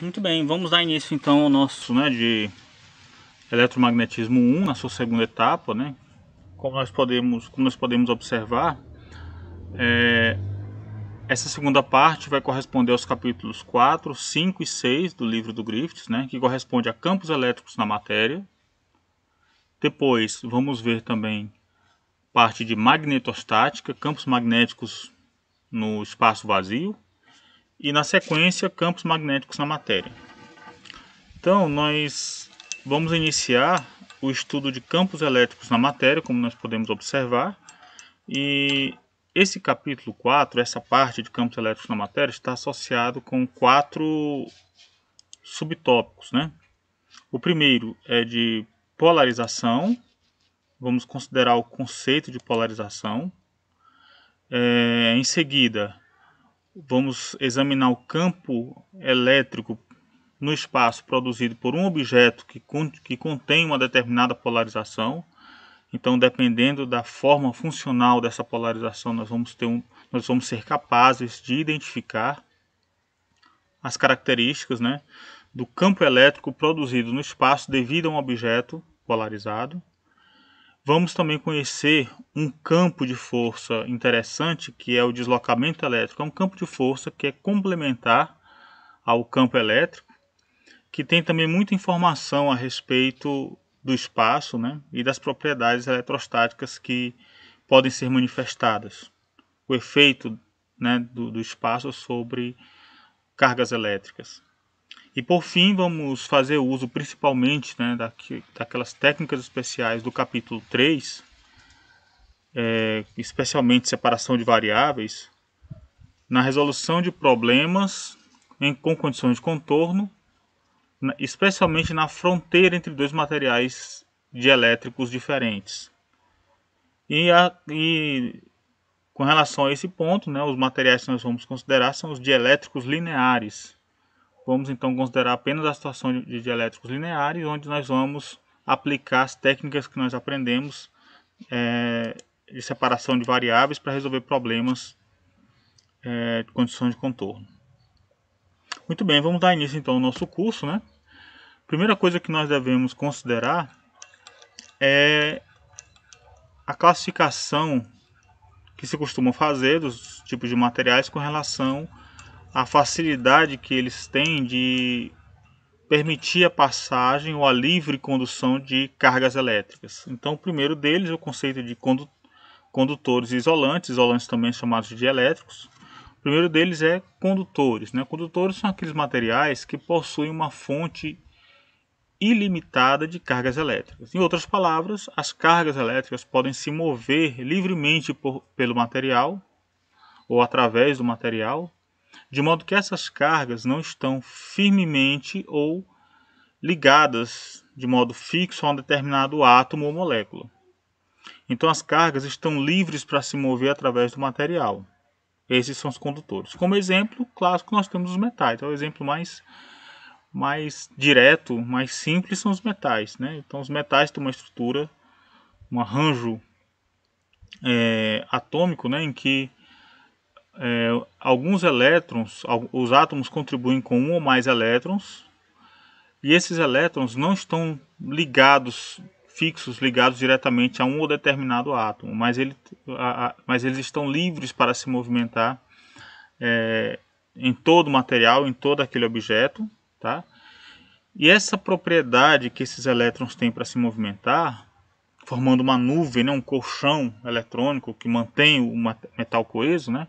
Muito bem, vamos dar início então ao nosso de eletromagnetismo 1, na sua segunda etapa, né? Como nós podemos observar, essa segunda parte vai corresponder aos capítulos 4, 5 e 6 do livro do Griffiths, né? Que corresponde a campos elétricos na matéria. Depois vamos ver também parte de magnetostática, campos magnéticos no espaço vazio. E na sequência, campos magnéticos na matéria. Então, nós vamos iniciar o estudo de campos elétricos na matéria, como nós podemos observar. E esse capítulo 4, essa parte de campos elétricos na matéria, está associado com 4 subtópicos, né? O primeiro é de polarização. Vamos considerar o conceito de polarização. Em seguida, vamos examinar o campo elétrico no espaço produzido por um objeto que contém uma determinada polarização. Então, dependendo da forma funcional dessa polarização, nós vamos ser capazes de identificar as características, né, do campo elétrico produzido no espaço devido a um objeto polarizado. Vamos também conhecer um campo de força interessante, que é o deslocamento elétrico. É um campo de força que é complementar ao campo elétrico, que tem também muita informação a respeito do espaço, né, e das propriedades eletrostáticas que podem ser manifestadas. O efeito, né, do espaço sobre cargas elétricas. E por fim, vamos fazer uso principalmente, né, daquelas técnicas especiais do capítulo 3, especialmente separação de variáveis, na resolução de problemas com condições de contorno, especialmente na fronteira entre dois materiais dielétricos diferentes. E com relação a esse ponto, né, os materiais que nós vamos considerar são os dielétricos lineares. Vamos então considerar apenas a situação de dielétricos lineares, onde nós vamos aplicar as técnicas que nós aprendemos de separação de variáveis para resolver problemas de condições de contorno. Muito bem, vamos dar início então ao nosso curso, né? Primeira coisa que nós devemos considerar é a classificação que se costuma fazer dos tipos de materiais com relação à facilidade que eles têm de permitir a passagem ou a livre condução de cargas elétricas. Então, o primeiro deles é o conceito de condutores isolantes, isolantes também chamados de dielétricos. O primeiro deles é condutores, né? Condutores são aqueles materiais que possuem uma fonte ilimitada de cargas elétricas. Em outras palavras, as cargas elétricas podem se mover livremente pelo material ou através do material, de modo que essas cargas não estão firmemente ou ligadas de modo fixo a um determinado átomo ou molécula. Então as cargas estão livres para se mover através do material. Esses são os condutores. Como exemplo clássico, nós temos os metais. É o exemplo mais direto, mais simples são os metais, né? Então os metais têm uma estrutura, um arranjo atômico, né, em que alguns elétrons, os átomos contribuem com um ou mais elétrons, e esses elétrons não estão fixos, ligados diretamente a um ou determinado átomo, mas eles estão livres para se movimentar em todo o material, em todo aquele objeto, tá? E essa propriedade que esses elétrons têm para se movimentar, formando uma nuvem, né, um colchão eletrônico que mantém o metal coeso, né,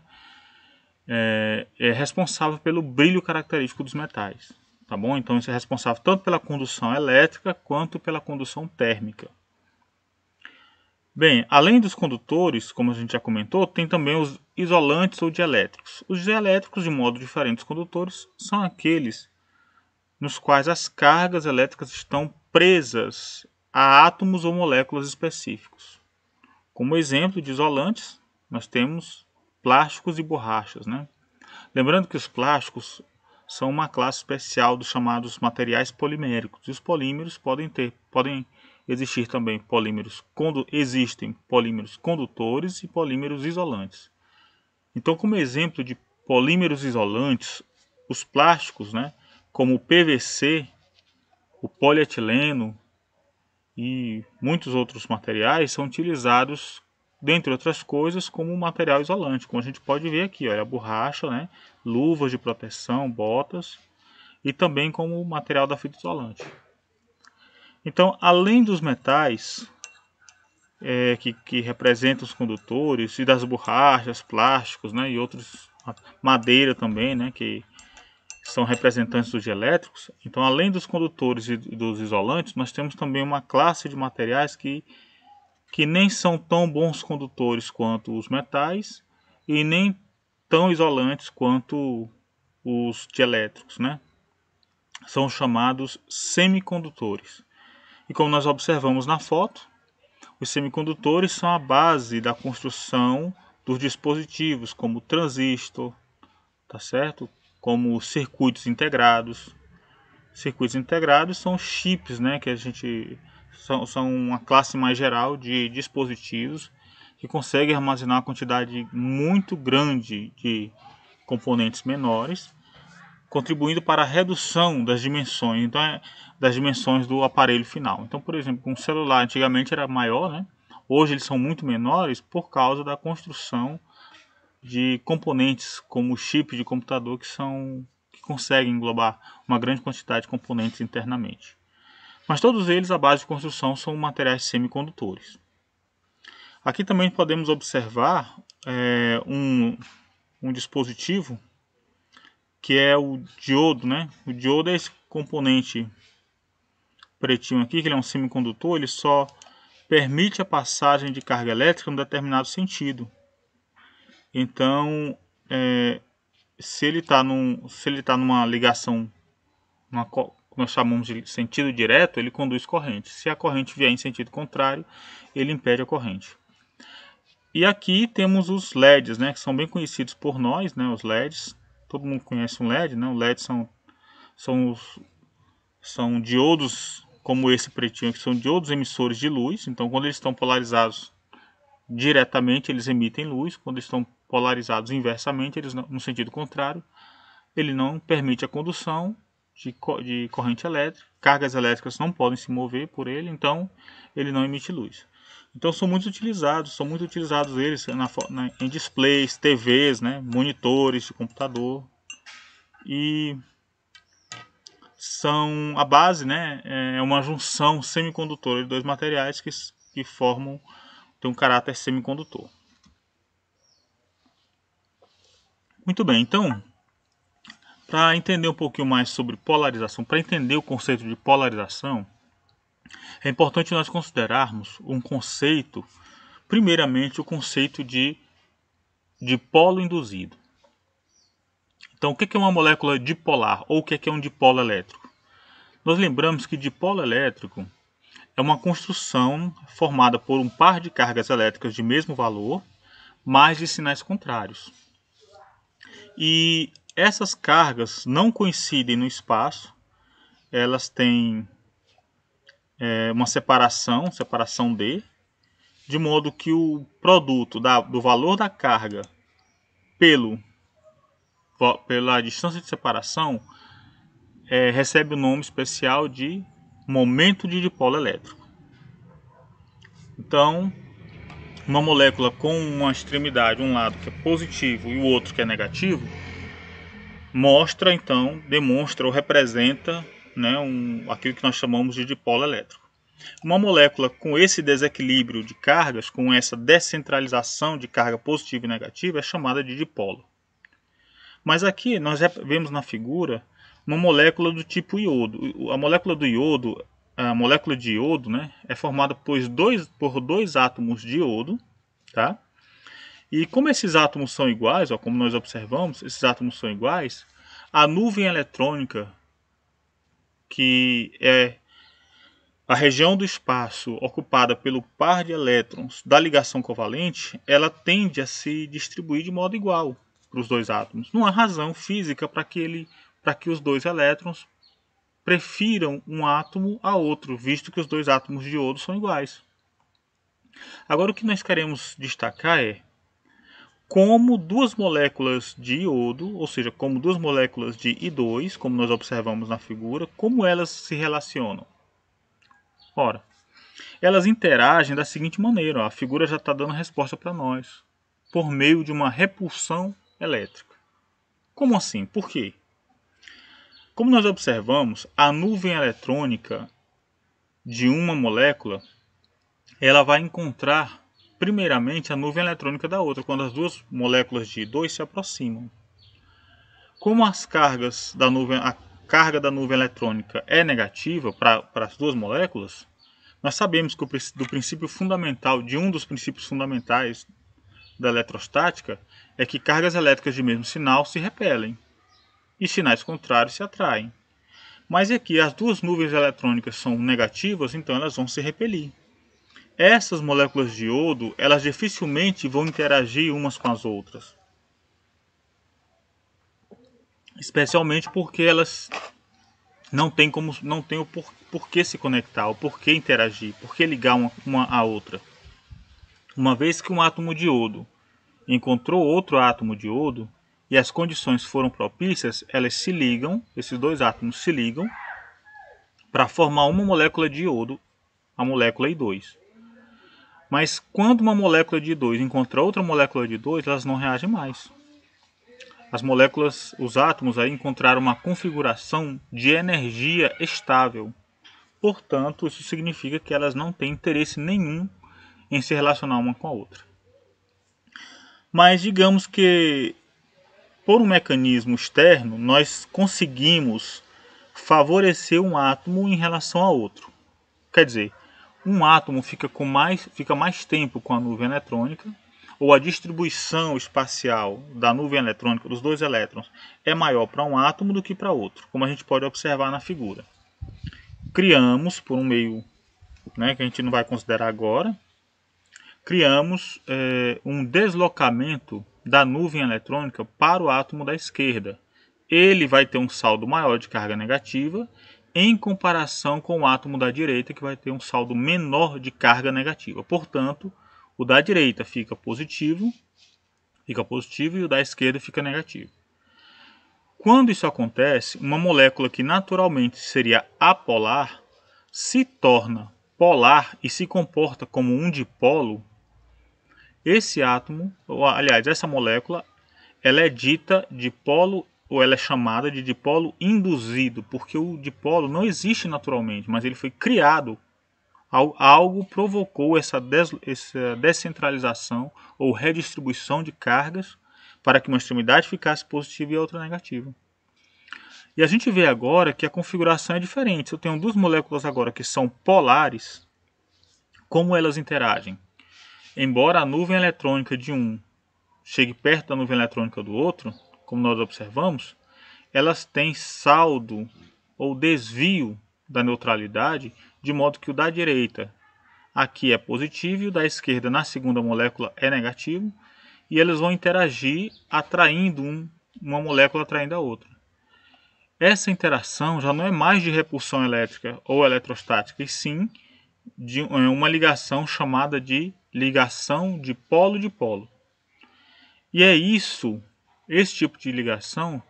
é responsável pelo brilho característico dos metais. Tá bom? Então isso é responsável tanto pela condução elétrica quanto pela condução térmica. Bem, além dos condutores, como a gente já comentou, tem também os isolantes ou dielétricos. Os dielétricos, de modo diferente dos condutores, são aqueles nos quais as cargas elétricas estão presas a átomos ou moléculas específicos. Como exemplo de isolantes, nós temos plásticos e borrachas, né? Lembrando que os plásticos são uma classe especial dos chamados materiais poliméricos. E os polímeros podem existir também existem polímeros condutores e polímeros isolantes. Então, como exemplo de polímeros isolantes, os plásticos, né, como o PVC, o polietileno e muitos outros materiais são utilizados, dentre outras coisas, como material isolante, como a gente pode ver aqui, olha, a borracha, né, luvas de proteção, botas, e também como material da fita isolante. Então, além dos metais que representam os condutores, e das borrachas, plásticos, né, e outros, madeira também, né, que são representantes dos dielétricos. Então, além dos condutores e dos isolantes, nós temos também uma classe de materiais que nem são tão bons condutores quanto os metais e nem tão isolantes quanto os dielétricos, né? São chamados semicondutores. E como nós observamos na foto, os semicondutores são a base da construção dos dispositivos, como o transistor, tá certo? Como circuitos integrados. Circuitos integrados são chips, né, que a gente são uma classe mais geral de dispositivos que conseguem armazenar uma quantidade muito grande de componentes menores, contribuindo para a redução das dimensões, então das dimensões do aparelho final. Então, por exemplo, um celular antigamente era maior, né? Hoje eles são muito menores por causa da construção de componentes como o chip de computador que conseguem englobar uma grande quantidade de componentes internamente. Mas todos eles, a base de construção, são materiais semicondutores. Aqui também podemos observar um dispositivo que é o diodo, né? O diodo é esse componente pretinho aqui, que ele é um semicondutor, ele só permite a passagem de carga elétrica em um determinado sentido. Então, se ele está numa ligação, nós chamamos de sentido direto, ele conduz corrente. Se a corrente vier em sentido contrário, ele impede a corrente. E aqui temos os LEDs, né, que são bem conhecidos por nós, né, os LEDs. Todo mundo conhece um LED, né? Os LEDs são diodos como esse pretinho, que são diodos emissores de luz. Então, quando eles estão polarizados diretamente, eles emitem luz. Quando estão polarizados inversamente, eles no sentido contrário, ele não permite a condução de corrente elétrica. Cargas elétricas não podem se mover por ele, então ele não emite luz. Então são muito utilizados eles em displays, TVs, né, monitores de computador, e são a base, né, é uma junção semicondutora de dois materiais que tem um caráter semicondutor. Muito bem, então, para entender um pouquinho mais sobre polarização, para entender o conceito de polarização, é importante nós considerarmos um conceito, primeiramente o conceito de dipolo induzido. Então, o que é uma molécula dipolar ou o que é um dipolo elétrico? Nós lembramos que dipolo elétrico é uma construção formada por um par de cargas elétricas de mesmo valor, mas de sinais contrários. E essas cargas não coincidem no espaço, elas têm uma separação D, de modo que o produto do valor da carga pela distância de separação recebe o nome especial de momento de dipolo elétrico. Então, uma molécula com uma extremidade, um lado que é positivo e o outro que é negativo, demonstra ou representa, né, aquilo que nós chamamos de dipolo elétrico. Uma molécula com esse desequilíbrio de cargas, com essa descentralização de carga positiva e negativa, é chamada de dipolo. Mas aqui nós vemos na figura uma molécula do tipo iodo. A molécula de iodo, né, é formada por dois átomos de iodo, tá? E como esses átomos são iguais, como nós observamos, esses átomos são iguais, a nuvem eletrônica, que é a região do espaço ocupada pelo par de elétrons da ligação covalente, ela tende a se distribuir de modo igual para os dois átomos. Não há razão física para que os dois elétrons prefiram um átomo a outro, visto que os dois átomos de iodo são iguais. Agora, o que nós queremos destacar é como duas moléculas de iodo, ou seja, como duas moléculas de I2, como nós observamos na figura, como elas se relacionam? Ora, elas interagem da seguinte maneira, ó, a figura já está dando resposta para nós, por meio de uma repulsão elétrica. Como assim? Por quê? Como nós observamos, a nuvem eletrônica de uma molécula, ela vai encontrar primeiramente a nuvem eletrônica da outra, quando as duas moléculas de I2 se aproximam. Como as cargas da nuvem, a carga da nuvem eletrônica é negativa para as duas moléculas, nós sabemos que do princípio fundamental, de um dos princípios fundamentais da eletrostática, é que cargas elétricas de mesmo sinal se repelem e sinais contrários se atraem. Mas aqui as duas nuvens eletrônicas são negativas, então elas vão se repelir. Essas moléculas de iodo, elas dificilmente vão interagir umas com as outras. Especialmente porque elas não têm o porquê se conectar, o porquê interagir, porquê ligar uma à outra. Uma vez que um átomo de iodo encontrou outro átomo de iodo e as condições foram propícias, elas se ligam, esses dois átomos se ligam para formar uma molécula de iodo, a molécula I2. Mas quando uma molécula de I2 encontra outra molécula de I2, elas não reagem mais. As moléculas, os átomos aí encontraram uma configuração de energia estável. Portanto, isso significa que elas não têm interesse nenhum em se relacionar uma com a outra. Mas digamos que, por um mecanismo externo, nós conseguimos favorecer um átomo em relação a outro. Quer dizer, um átomo fica mais tempo com a nuvem eletrônica, ou a distribuição espacial da nuvem eletrônica dos dois elétrons é maior para um átomo do que para outro, como a gente pode observar na figura. Criamos, por um meio, né, que a gente não vai considerar agora, criamos um deslocamento da nuvem eletrônica para o átomo da esquerda. Ele vai ter um saldo maior de carga negativa, em comparação com o átomo da direita, que vai ter um saldo menor de carga negativa. Portanto, o da direita fica positivo e o da esquerda fica negativo. Quando isso acontece, uma molécula que naturalmente seria apolar se torna polar e se comporta como um dipolo. Esse átomo, aliás, essa molécula, ela é dita dipolo, ou ela é chamada de dipolo induzido, porque o dipolo não existe naturalmente, mas ele foi criado. Algo provocou essa descentralização ou redistribuição de cargas para que uma extremidade ficasse positiva e a outra negativa. E a gente vê agora que a configuração é diferente. Eu tenho duas moléculas agora que são polares. Como elas interagem? Embora a nuvem eletrônica de um chegue perto da nuvem eletrônica do outro, como nós observamos, elas têm saldo ou desvio da neutralidade, de modo que o da direita aqui é positivo e o da esquerda na segunda molécula é negativo, e eles vão interagir atraindo uma molécula atraindo a outra. Essa interação já não é mais de repulsão elétrica ou eletrostática, e sim de uma ligação chamada de ligação de polo-dipolo. E é esse tipo de ligação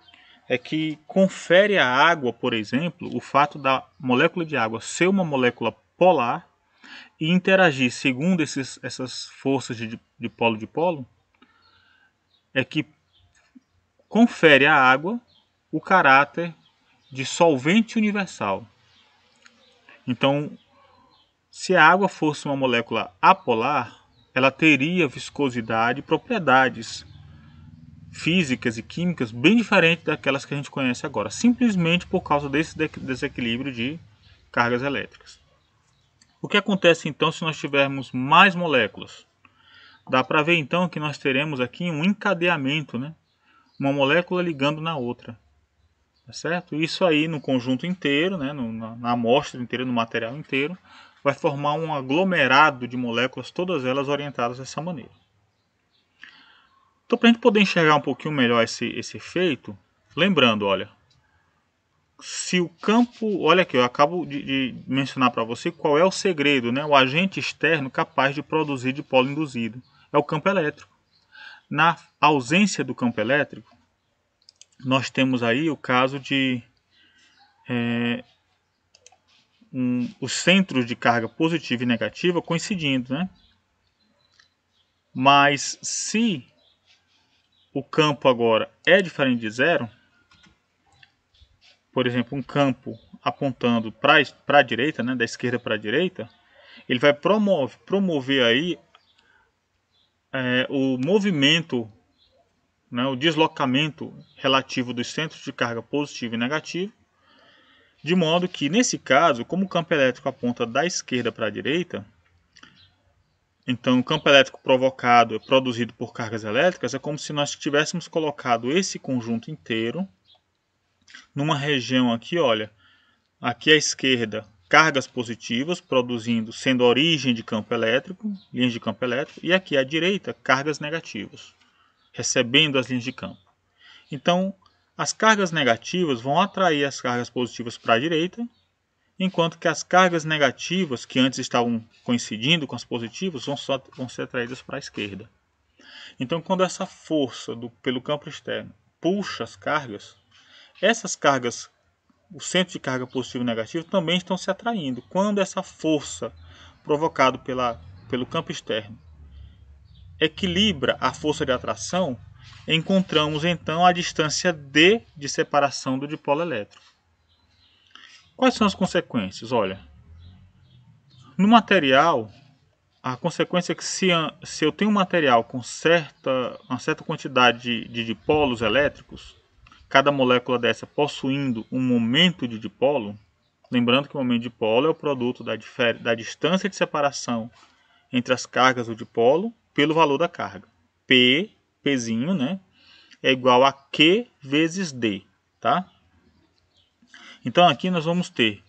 é que confere à água, por exemplo, o fato da molécula de água ser uma molécula polar e interagir segundo essas forças de polo-dipolo, é que confere à água o caráter de solvente universal. Então, se a água fosse uma molécula apolar, ela teria viscosidade e propriedades físicas e químicas bem diferentes daquelas que a gente conhece agora, simplesmente por causa desse desequilíbrio de cargas elétricas. O que acontece então se nós tivermos mais moléculas? Dá para ver então que nós teremos aqui um encadeamento, né? Uma molécula ligando na outra. Tá certo? Isso aí no conjunto inteiro, né? na amostra inteira, no material inteiro, vai formar um aglomerado de moléculas, todas elas orientadas dessa maneira. Então, para a gente poder enxergar um pouquinho melhor esse efeito, lembrando, olha, se o campo, olha aqui, eu acabo de mencionar para você qual é o segredo, né? O agente externo capaz de produzir dipolo induzido é o campo elétrico. Na ausência do campo elétrico, nós temos aí o caso de os centros de carga positiva e negativa coincidindo, né? Mas se o campo agora é diferente de zero, por exemplo, um campo apontando para a direita, né, da esquerda para a direita, ele vai promover aí o movimento, né, o deslocamento relativo dos centros de carga positivo e negativo, de modo que, nesse caso, como o campo elétrico aponta da esquerda para a direita, então o campo elétrico provocado é produzido por cargas elétricas, é como se nós tivéssemos colocado esse conjunto inteiro numa região aqui, olha, aqui à esquerda, cargas positivas produzindo, sendo a origem de campo elétrico, linhas de campo elétrico, e aqui à direita, cargas negativas, recebendo as linhas de campo. Então, as cargas negativas vão atrair as cargas positivas para a direita, enquanto que as cargas negativas, que antes estavam coincidindo com as positivas, vão ser atraídas para a esquerda. Então, quando essa força pelo campo externo puxa as cargas, essas cargas, o centro de carga positivo e negativo, também estão se atraindo. Quando essa força provocada pelo campo externo equilibra a força de atração, encontramos então a distância D de separação do dipolo elétrico. Quais são as consequências? Olha, no material, a consequência é que se eu tenho um material com uma certa quantidade de dipolos elétricos, cada molécula dessa possuindo um momento de dipolo, lembrando que o momento de dipolo é o produto da distância de separação entre as cargas do dipolo pelo valor da carga. Pzinho, né, é igual a Q vezes D, tá? Então aqui nós vamos ter,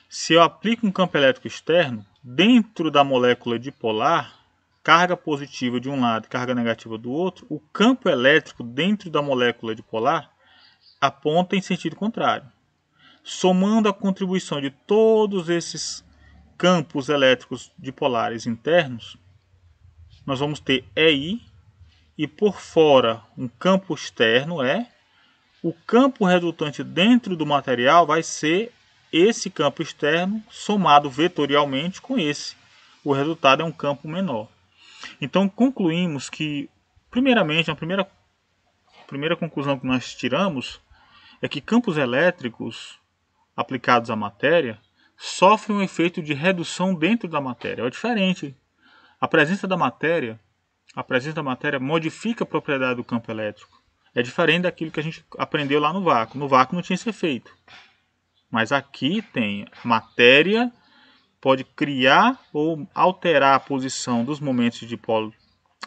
se eu aplico um campo elétrico externo, dentro da molécula dipolar, carga positiva de um lado e carga negativa do outro, o campo elétrico dentro da molécula dipolar aponta em sentido contrário. Somando a contribuição de todos esses campos elétricos dipolares internos, nós vamos ter EI, e por fora um campo externo o campo resultante dentro do material vai ser esse campo externo somado vetorialmente com esse. O resultado é um campo menor. Então concluímos que, primeiramente, a primeira conclusão que nós tiramos é que campos elétricos aplicados à matéria sofrem um efeito de redução dentro da matéria. É diferente. A presença da matéria modifica a propriedade do campo elétrico. É diferente daquilo que a gente aprendeu lá no vácuo. No vácuo não tinha esse efeito. Mas aqui tem matéria, pode criar ou alterar a posição dos momentos de dipolo.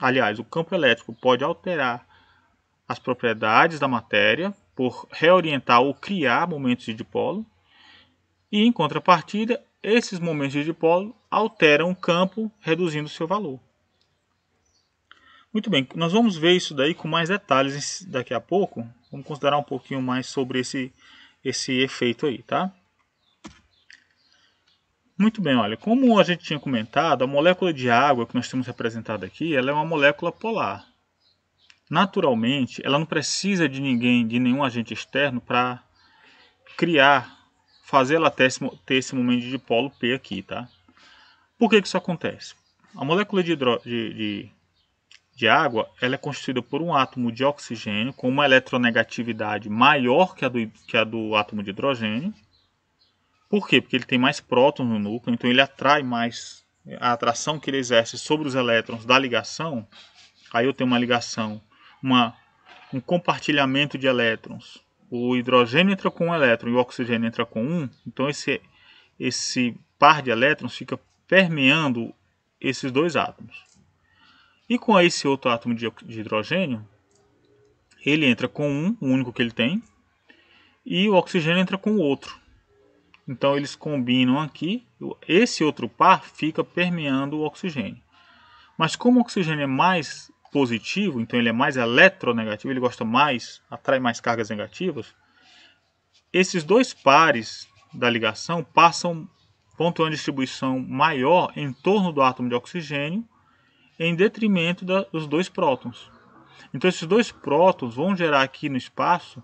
Aliás, o campo elétrico pode alterar as propriedades da matéria por reorientar ou criar momentos de dipolo. E, em contrapartida, esses momentos de dipolo alteram o campo, reduzindo o seu valor. Muito bem, nós vamos ver isso daí com mais detalhes daqui a pouco. Vamos considerar um pouquinho mais sobre esse efeito aí, tá? Muito bem, olha, como a gente tinha comentado, a molécula de água que nós temos representada aqui, ela é uma molécula polar. Naturalmente, ela não precisa de nenhum agente externo para fazer ela ter esse momento de dipolo P aqui, tá? Por que isso acontece? A molécula de água, ela é constituída por um átomo de oxigênio com uma eletronegatividade maior que a do átomo de hidrogênio. Por quê? Porque ele tem mais prótons no núcleo, então ele atrai mais. A atração que ele exerce sobre os elétrons da ligação, aí eu tenho uma ligação, um compartilhamento de elétrons. O hidrogênio entra com um elétron e o oxigênio entra com um, então esse par de elétrons fica permeando esses dois átomos. E com esse outro átomo de hidrogênio, ele entra com o único que ele tem, e o oxigênio entra com o outro. Então eles combinam aqui, esse outro par fica permeando o oxigênio. Mas como o oxigênio é mais positivo, então ele é mais eletronegativo, ele atrai mais cargas negativas, esses dois pares da ligação vão ter uma distribuição maior em torno do átomo de oxigênio, em detrimento dos dois prótons. Então esses dois prótons vão gerar aqui no espaço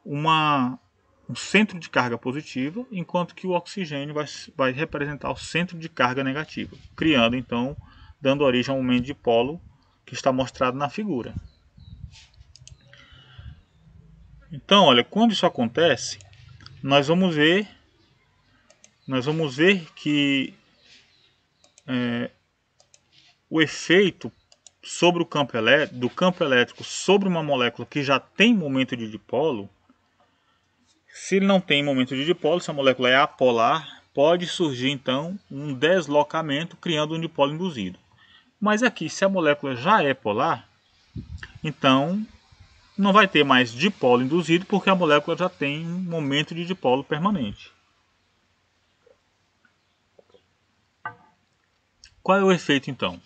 um centro de carga positiva, enquanto que o oxigênio vai representar o centro de carga negativa, criando então, dando origem ao momento de dipolo que está mostrado na figura. Então, olha, quando isso acontece, nós vamos ver que o efeito sobre o campo elétrico sobre uma molécula que já tem momento de dipolo, se ele não tem momento de dipolo, se a molécula é apolar, pode surgir então um deslocamento criando um dipolo induzido. Mas aqui, se a molécula já é polar, então não vai ter mais dipolo induzido porque a molécula já tem um momento de dipolo permanente. Qual é o efeito então?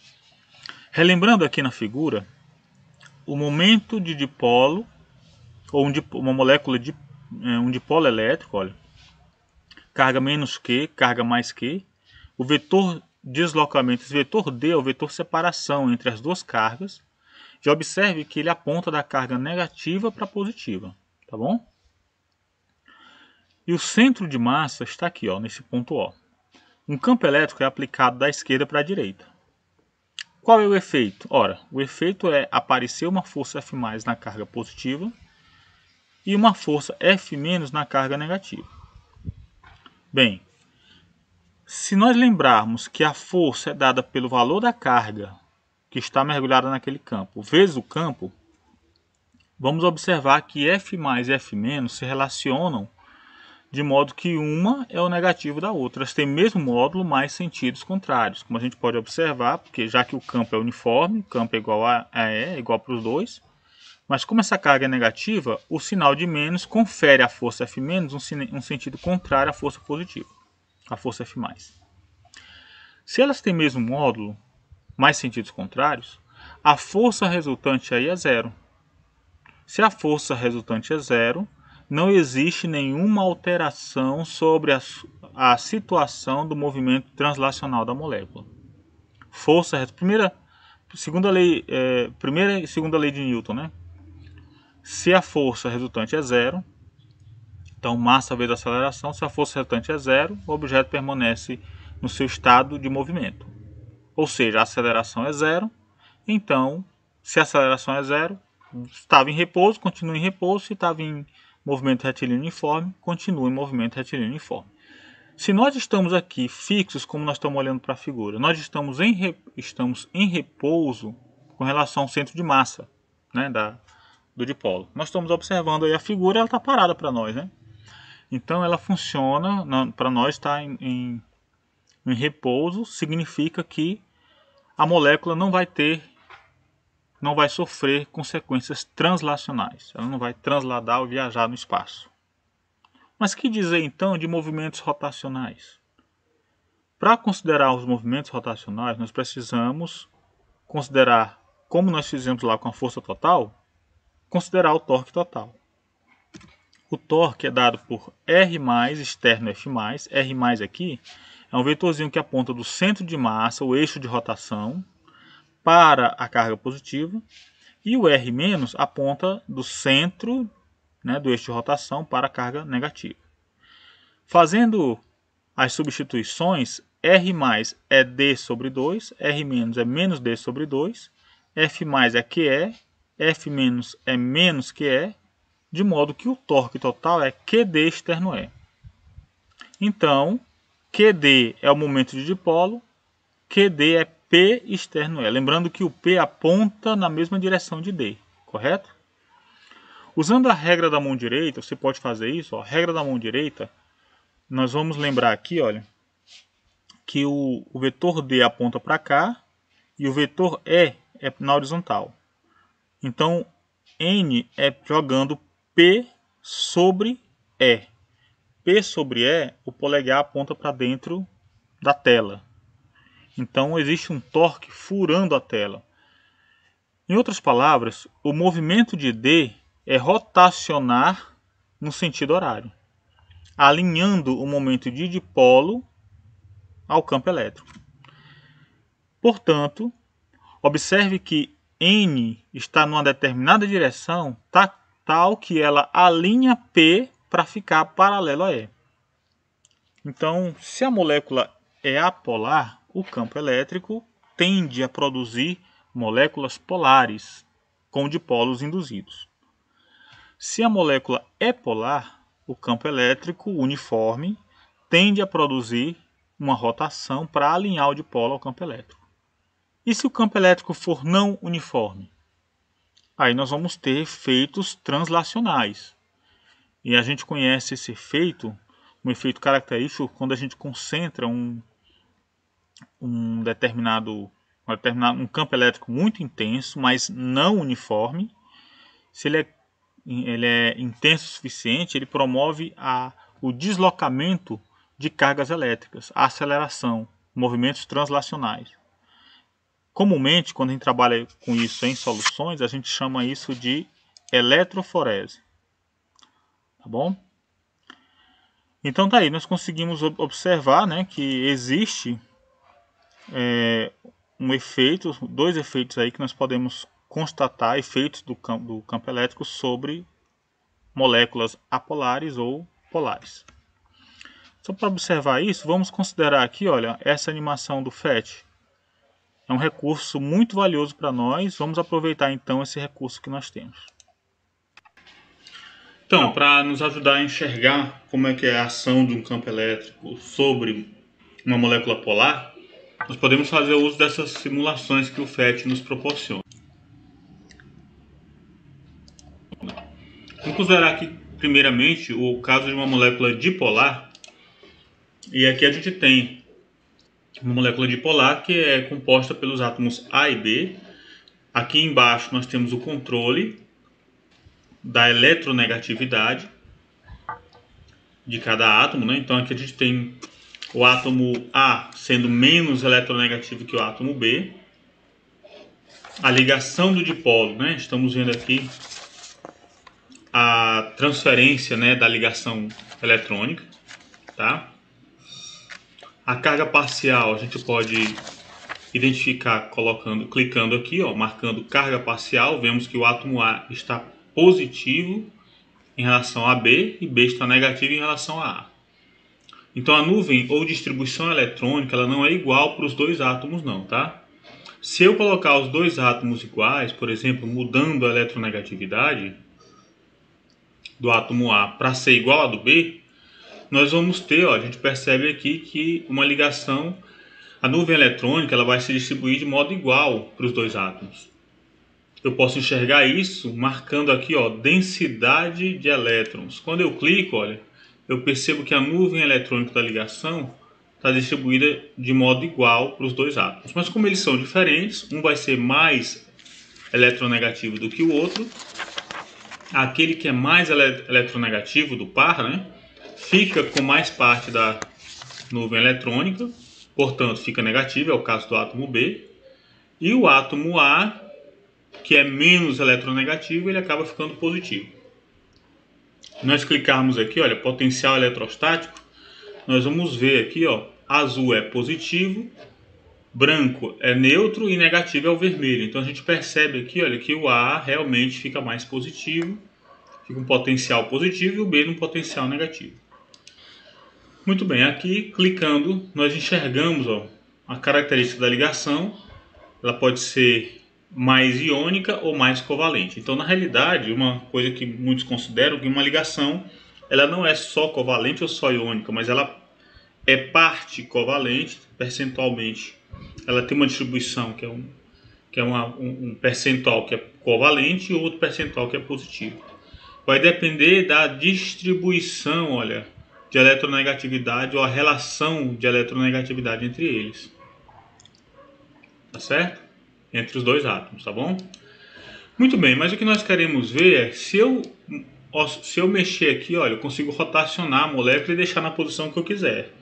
Relembrando aqui na figura, o momento de dipolo, ou uma molécula de um dipolo elétrico, olha, carga menos Q, carga mais Q, o vetor deslocamento, esse vetor D é o vetor separação entre as duas cargas. Já observe que ele aponta da carga negativa para positiva, tá bom? E o centro de massa está aqui, ó, nesse ponto O. Um campo elétrico é aplicado da esquerda para a direita. Qual é o efeito? Ora, o efeito é aparecer uma força F+ na carga positiva e uma força F- na carga negativa. Bem, se nós lembrarmos que a força é dada pelo valor da carga que está mergulhada naquele campo, vezes o campo, vamos observar que F+ e F- se relacionam de modo que uma é o negativo da outra. Elas têm mesmo módulo, mas sentidos contrários, como a gente pode observar, porque já que o campo é uniforme, o campo é igual a E, é igual para os dois, mas como essa carga é negativa, o sinal de menos confere à força F- um sentido contrário à força positiva, à força F+. Se elas têm mesmo módulo, mais sentidos contrários, a força resultante aí é zero. Se a força resultante é zero, não existe nenhuma alteração sobre a situação do movimento translacional da molécula. Primeira e segunda lei de Newton, né? Se a força resultante é zero, então massa vezes aceleração, se a força resultante é zero, o objeto permanece no seu estado de movimento. Ou seja, a aceleração é zero, então, se a aceleração é zero, estava em repouso, continua em repouso, se estava em movimento retilíneo uniforme, continua em movimento retilíneo uniforme. Se nós estamos aqui fixos, como nós estamos olhando para a figura, nós estamos em repouso com relação ao centro de massa, né, do dipolo. Nós estamos observando aí a figura, ela está parada para nós, né? Então ela funciona, para nós está em repouso, significa que a molécula não vai sofrer consequências translacionais. Ela não vai transladar ou viajar no espaço. Mas que dizer então de movimentos rotacionais? Para considerar os movimentos rotacionais, nós precisamos considerar, como nós fizemos lá com a força total, considerar o torque total. O torque é dado por R externo F+. R aqui é um vetorzinho que aponta do centro de massa, o eixo de rotação, para a carga positiva, e o R- aponta do centro, né, do eixo de rotação para a carga negativa. Fazendo as substituições, R+ é D sobre 2, R- é menos D sobre 2, F+ é QE, F- é menos QE, de modo que o torque total é QD externo E. Então, QD é o momento de dipolo, QD é P externo E. Lembrando que o P aponta na mesma direção de D, correto? Usando a regra da mão direita, você pode fazer isso. Ó, a regra da mão direita, nós vamos lembrar aqui, olha, que o vetor D aponta para cá e o vetor E é na horizontal. Então, N é jogando P sobre E. P sobre E, o polegar aponta para dentro da tela. Então, existe um torque furando a tela. Em outras palavras, o movimento de D é rotacionar no sentido horário, alinhando o momento de dipolo ao campo elétrico. Portanto, observe que N está numa determinada direção, tal que ela alinha P para ficar paralelo a E. Então, se a molécula é apolar, o campo elétrico tende a produzir moléculas polares, com dipolos induzidos. Se a molécula é polar, o campo elétrico uniforme tende a produzir uma rotação para alinhar o dipolo ao campo elétrico. E se o campo elétrico for não uniforme? Aí nós vamos ter efeitos translacionais. E a gente conhece esse efeito, um efeito característico, quando a gente concentra um campo elétrico muito intenso, mas não uniforme. Se ele é intenso o suficiente, ele promove o deslocamento de cargas elétricas, a aceleração, movimentos translacionais. Comumente, quando a gente trabalha com isso em soluções, a gente chama isso de eletroforese. Tá bom? Então tá aí, nós conseguimos observar, né, que existe dois efeitos aí que nós podemos constatar, efeitos do campo elétrico sobre moléculas apolares ou polares. Só para observar isso, vamos considerar aqui, olha, essa animação do FET. É um recurso muito valioso para nós. Vamos aproveitar então esse recurso que nós temos. Então, para nos ajudar a enxergar como é que é a ação de um campo elétrico sobre uma molécula polar, nós podemos fazer uso dessas simulações que o FET nos proporciona. Vamos considerar aqui, primeiramente, o caso de uma molécula dipolar. E aqui a gente tem uma molécula dipolar que é composta pelos átomos A e B. Aqui embaixo nós temos o controle da eletronegatividade de cada átomo, né? Então aqui a gente tem o átomo A sendo menos eletronegativo que o átomo B. A ligação do dipolo, né? Estamos vendo aqui a transferência, né, da ligação eletrônica, tá? A carga parcial a gente pode identificar clicando aqui, ó, marcando carga parcial. Vemos que o átomo A está positivo em relação a B e B está negativo em relação a A. Então a nuvem ou distribuição eletrônica ela não é igual para os dois átomos não, tá? Se eu colocar os dois átomos iguais, por exemplo, mudando a eletronegatividade do átomo A para ser igual a do B, nós vamos ter, ó, a gente percebe aqui que uma ligação, a nuvem eletrônica ela vai se distribuir de modo igual para os dois átomos. Eu posso enxergar isso marcando aqui, ó, densidade de elétrons. Quando eu clico, olha, eu percebo que a nuvem eletrônica da ligação está distribuída de modo igual para os dois átomos. Mas como eles são diferentes, um vai ser mais eletronegativo do que o outro. Aquele que é mais eletronegativo do par, né, fica com mais parte da nuvem eletrônica, portanto fica negativo, é o caso do átomo B. E o átomo A, que é menos eletronegativo, ele acaba ficando positivo. Se nós clicarmos aqui, olha, potencial eletrostático, nós vamos ver aqui, ó, azul é positivo, branco é neutro e negativo é o vermelho. Então a gente percebe aqui, olha, que o A realmente fica mais positivo, fica um potencial positivo e o B num potencial negativo. Muito bem, aqui clicando nós enxergamos, ó, a característica da ligação. Ela pode ser mais iônica ou mais covalente. Então na realidade, uma coisa que muitos consideram que uma ligação ela não é só covalente ou só iônica, mas ela é parte covalente, percentualmente. Ela tem uma distribuição que é um percentual que é covalente e outro percentual que é positivo. Vai depender da distribuição, olha, de eletronegatividade ou a relação de eletronegatividade entre eles. Tá certo? Entre os dois átomos, tá bom? Muito bem, mas o que nós queremos ver é se eu mexer aqui, olha, eu consigo rotacionar a molécula e deixar na posição que eu quiser.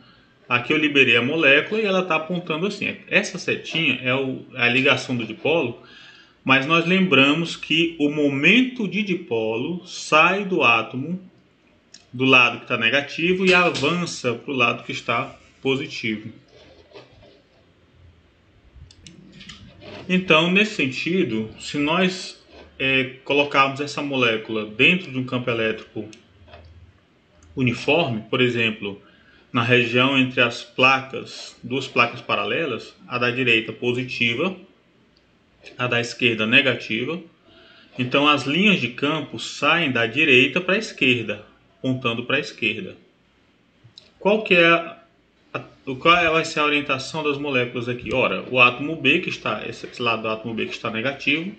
Aqui eu liberei a molécula e ela está apontando assim. Essa setinha é a ligação do dipolo, mas nós lembramos que o momento de dipolo sai do átomo do lado que está negativo e avança para o lado que está positivo. Então, nesse sentido, se nós colocarmos essa molécula dentro de um campo elétrico uniforme, por exemplo, na região entre as placas, duas placas paralelas, a da direita positiva, a da esquerda negativa, então as linhas de campo saem da direita para a esquerda, apontando para a esquerda. Qual vai ser a orientação das moléculas aqui? Ora, o átomo B, que está, esse lado do átomo B que está negativo,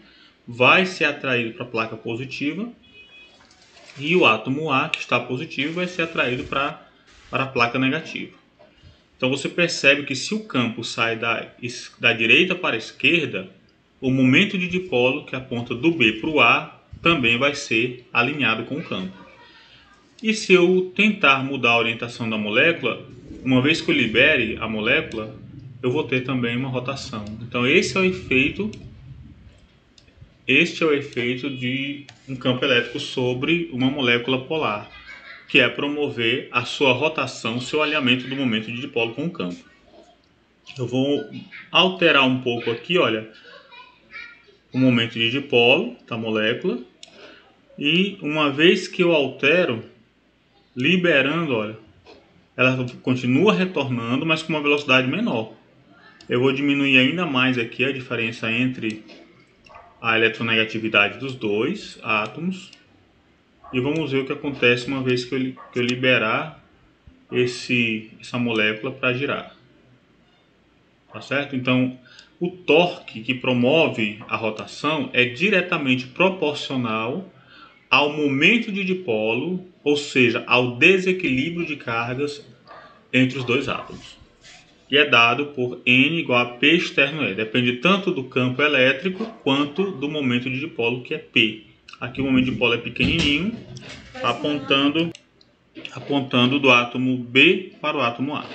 vai ser atraído para a placa positiva, e o átomo A, que está positivo, vai ser atraído para a placa negativa. Então você percebe que se o campo sai da direita para a esquerda, o momento de dipolo que aponta do B para o A também vai ser alinhado com o campo. E se eu tentar mudar a orientação da molécula, uma vez que eu libere a molécula, eu vou ter também uma rotação. Então este é o efeito de um campo elétrico sobre uma molécula polar, que é promover a sua rotação, seu alinhamento do momento de dipolo com o campo. Eu vou alterar um pouco aqui, olha, o momento de dipolo da molécula, e uma vez que eu altero, liberando, olha, ela continua retornando, mas com uma velocidade menor. Eu vou diminuir ainda mais aqui a diferença entre a eletronegatividade dos dois átomos, e vamos ver o que acontece uma vez que eu liberar essa molécula para girar. Tá certo? Então, o torque que promove a rotação é diretamente proporcional ao momento de dipolo, ou seja, ao desequilíbrio de cargas entre os dois átomos. E é dado por N igual a P externo E. Depende tanto do campo elétrico quanto do momento de dipolo, que é P. Aqui o momento de dipolo é pequenininho, apontando do átomo B para o átomo A.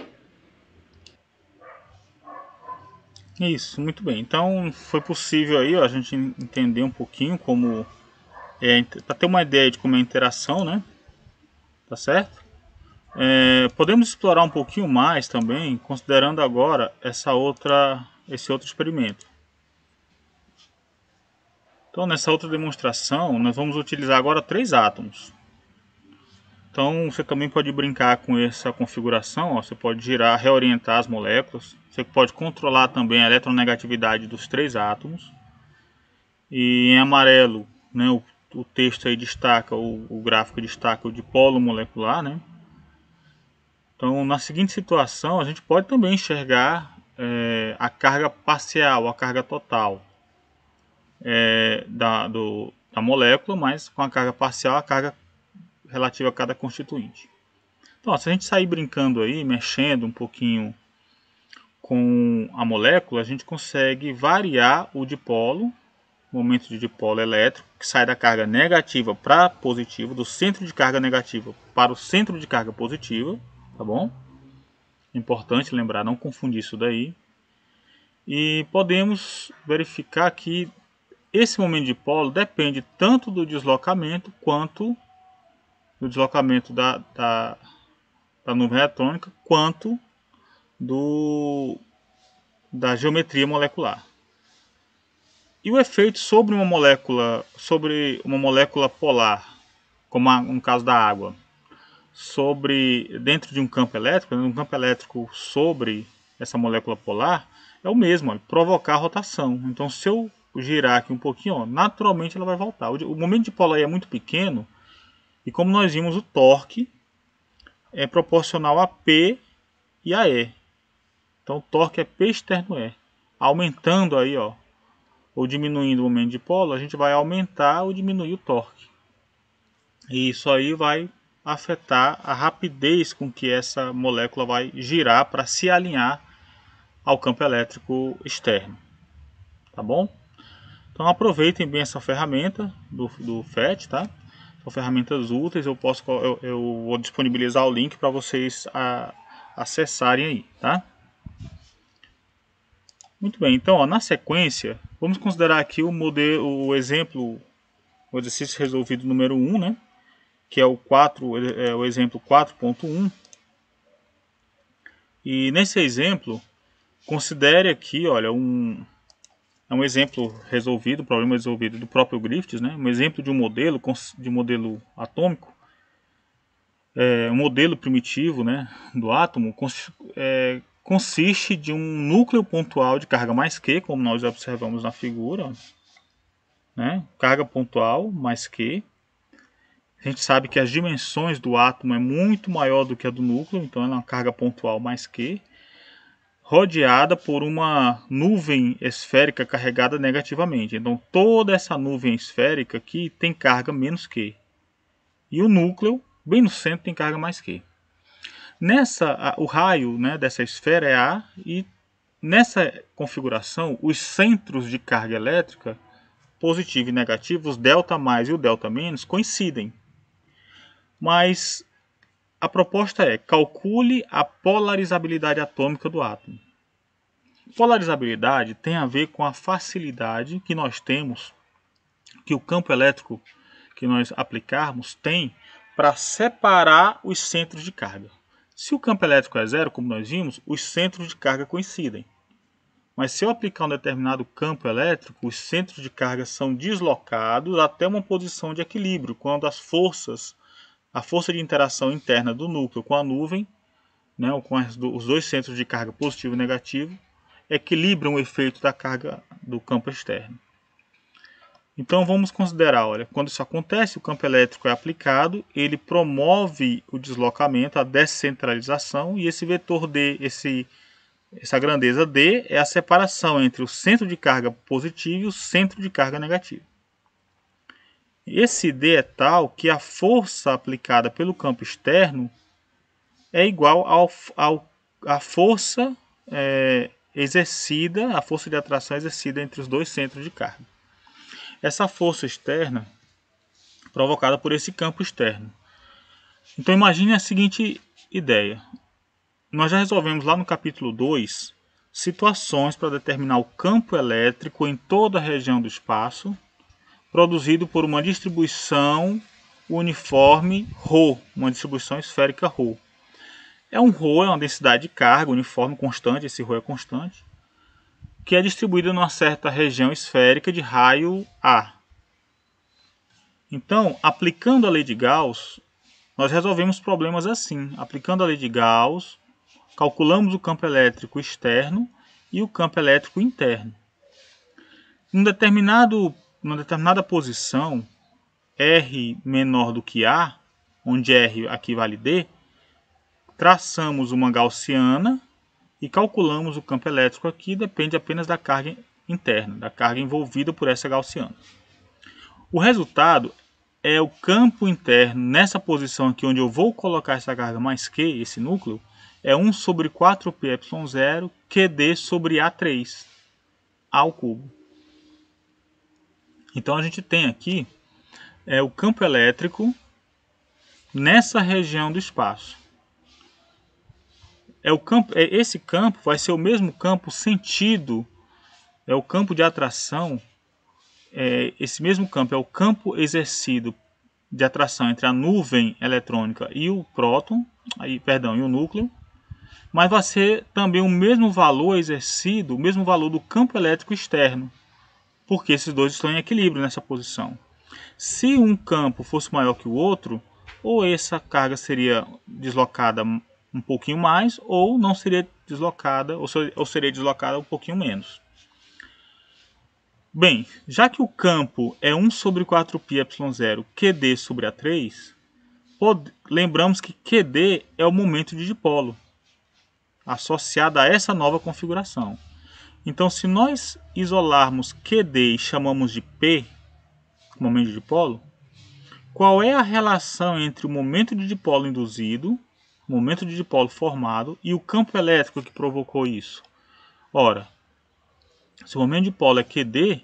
Isso, muito bem. Então foi possível aí, ó, a gente entender um pouquinho como para ter uma ideia de como é a interação, né? Tá certo? Podemos explorar um pouquinho mais também, considerando agora esse outro experimento. Então, nessa outra demonstração, nós vamos utilizar agora 3 átomos. Então, você também pode brincar com essa configuração, ó, você pode girar, reorientar as moléculas, você pode controlar também a eletronegatividade dos 3 átomos. E em amarelo, né, o texto aí destaca, o gráfico destaca o dipolo molecular, né? Então, na seguinte situação, a gente pode também enxergar a carga parcial, a carga total da molécula, mas com a carga parcial, a carga relativa a cada constituinte. Então, se a gente sair brincando aí, mexendo um pouquinho com a molécula, a gente consegue variar o dipolo, o momento de dipolo elétrico, que sai da carga negativa para positiva, do centro de carga negativa para o centro de carga positiva, tá bom? Importante lembrar, não confundir isso daí. E podemos verificar que esse momento de dipolo depende tanto do deslocamento quanto do deslocamento da nuvem eletrônica, quanto da geometria molecular. E o efeito sobre uma molécula polar, como no caso da água, dentro de um campo elétrico, sobre essa molécula polar, é o mesmo, provocar rotação. Então, se eu girar aqui um pouquinho, ó, naturalmente ela vai voltar. O momento de dipolo aí é muito pequeno, e como nós vimos, o torque é proporcional a P e a E. Então, o torque é P externo E. Aumentando aí, ó, ou diminuindo o momento de dipolo, a gente vai aumentar ou diminuir o torque. E isso aí vai afetar a rapidez com que essa molécula vai girar para se alinhar ao campo elétrico externo. Tá bom? Então aproveitem bem essa ferramenta do FET, tá? São ferramentas úteis, eu vou disponibilizar o link para vocês acessarem aí, tá? Muito bem, então ó, na sequência, vamos considerar aqui o exercício resolvido número 1, né? Que é o exemplo 4.1. E nesse exemplo, considere aqui, olha, um é um exemplo resolvido, problema resolvido do próprio Griffiths, né? Um exemplo de um modelo atômico, um modelo primitivo, né, do átomo, consiste de um núcleo pontual de carga mais Q, como nós observamos na figura, né? Carga pontual mais Q. A gente sabe que as dimensões do átomo é muito maior do que a do núcleo, então ela é uma carga pontual mais Q, rodeada por uma nuvem esférica carregada negativamente. Então toda essa nuvem esférica aqui tem carga menos Q. E o núcleo, bem no centro, tem carga mais Q. O raio, né, dessa esfera é A, e nessa configuração, os centros de carga elétrica, positivo e negativo, os delta mais e o delta menos, coincidem. Mas a proposta é: calcule a polarizabilidade atômica do átomo. Polarizabilidade tem a ver com a facilidade que nós temos, que o campo elétrico que nós aplicarmos tem para separar os centros de carga. Se o campo elétrico é zero, como nós vimos, os centros de carga coincidem. Mas se eu aplicar um determinado campo elétrico, os centros de carga são deslocados até uma posição de equilíbrio, quando a força de interação interna do núcleo com a nuvem, né, ou com os dois centros de carga positivo e negativo, equilibram o efeito da carga do campo externo. Então vamos considerar, olha, quando isso acontece, o campo elétrico é aplicado, ele promove o deslocamento, a descentralização, e esse vetor D, essa grandeza D é a separação entre o centro de carga positivo e o centro de carga negativo. Esse D é tal que a força aplicada pelo campo externo é igual à força exercida, a força de atração exercida entre os dois centros de carga. Essa força externa provocada por esse campo externo. Então imagine a seguinte ideia. Nós já resolvemos lá no capítulo 2 situações para determinar o campo elétrico em toda a região do espaço, produzido por uma distribuição uniforme ρ, uma distribuição esférica ρ. Um ρ é uma densidade de carga uniforme constante, esse ρ é constante, que é distribuída numa certa região esférica de raio A. Então, aplicando a lei de Gauss, nós resolvemos problemas assim. Aplicando a lei de Gauss, calculamos o campo elétrico externo e o campo elétrico interno. Numa determinada posição, R menor do que A, onde R aqui vale D, traçamos uma gaussiana e calculamos o campo elétrico aqui, depende apenas da carga interna, da carga envolvida por essa gaussiana. O resultado é o campo interno nessa posição aqui, onde eu vou colocar essa carga mais Q, esse núcleo, é 1 sobre 4πε0 QD sobre A3, A ao cubo. Então a gente tem aqui o campo elétrico nessa região do espaço. Esse campo vai ser o mesmo campo sentido, é o campo de atração, esse mesmo campo é o campo exercido de atração entre a nuvem eletrônica e o próton, e o núcleo, mas vai ser também o mesmo valor exercido, o mesmo valor do campo elétrico externo, porque esses dois estão em equilíbrio nessa posição. Se um campo fosse maior que o outro, ou essa carga seria deslocada um pouquinho mais, ou não seria deslocada, ou seria deslocada um pouquinho menos. Bem, já que o campo é 1 sobre 4πε0 QD sobre A3, lembramos que QD é o momento de dipolo, associado a essa nova configuração. Então, se nós isolarmos QD e chamamos de P, momento de dipolo, qual é a relação entre o momento de dipolo induzido, o momento de dipolo formado, e o campo elétrico que provocou isso? Ora, se o momento de dipolo é QD,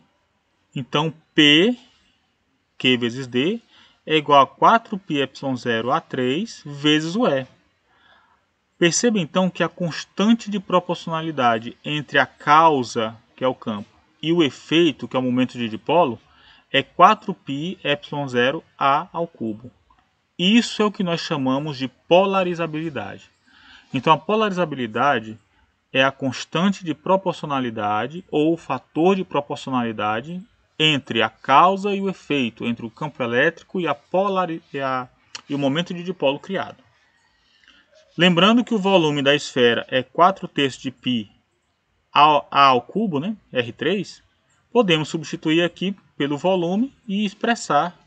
então P, Q vezes D, é igual a 4πε0A3 vezes o E. Perceba então que a constante de proporcionalidade entre a causa, que é o campo, e o efeito, que é o momento de dipolo, é 4πε0A ao cubo. Isso é o que nós chamamos de polarizabilidade. Então a polarizabilidade é a constante de proporcionalidade ou o fator de proporcionalidade entre a causa e o efeito, entre o campo elétrico e o momento de dipolo criado. Lembrando que o volume da esfera é 4/3 de π ao cubo, né, R3, podemos substituir aqui pelo volume e expressar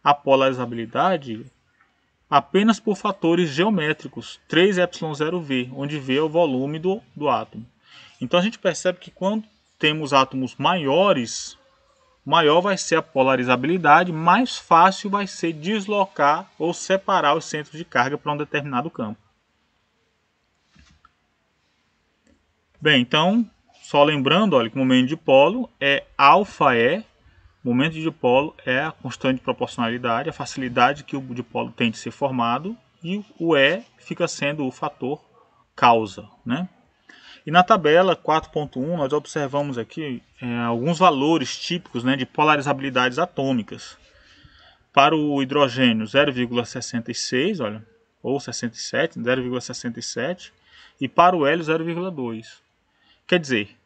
a polarizabilidade apenas por fatores geométricos, 3ε0V, onde V é o volume do átomo. Então a gente percebe que quando temos átomos maiores, maior vai ser a polarizabilidade, mais fácil vai ser deslocar ou separar os centros de carga para um determinado campo. Bem, então, só lembrando, olha, que o momento de dipolo é αe. O momento de dipolo é a constante de proporcionalidade, a facilidade que o dipolo tem de ser formado, e o E fica sendo o fator causa, né? E na tabela 4.1 nós observamos aqui alguns valores típicos, né, de polarizabilidades atômicas. Para o hidrogênio 0,66, olha, ou 67, 0,67, e para o hélio 0,2. Quer dizer,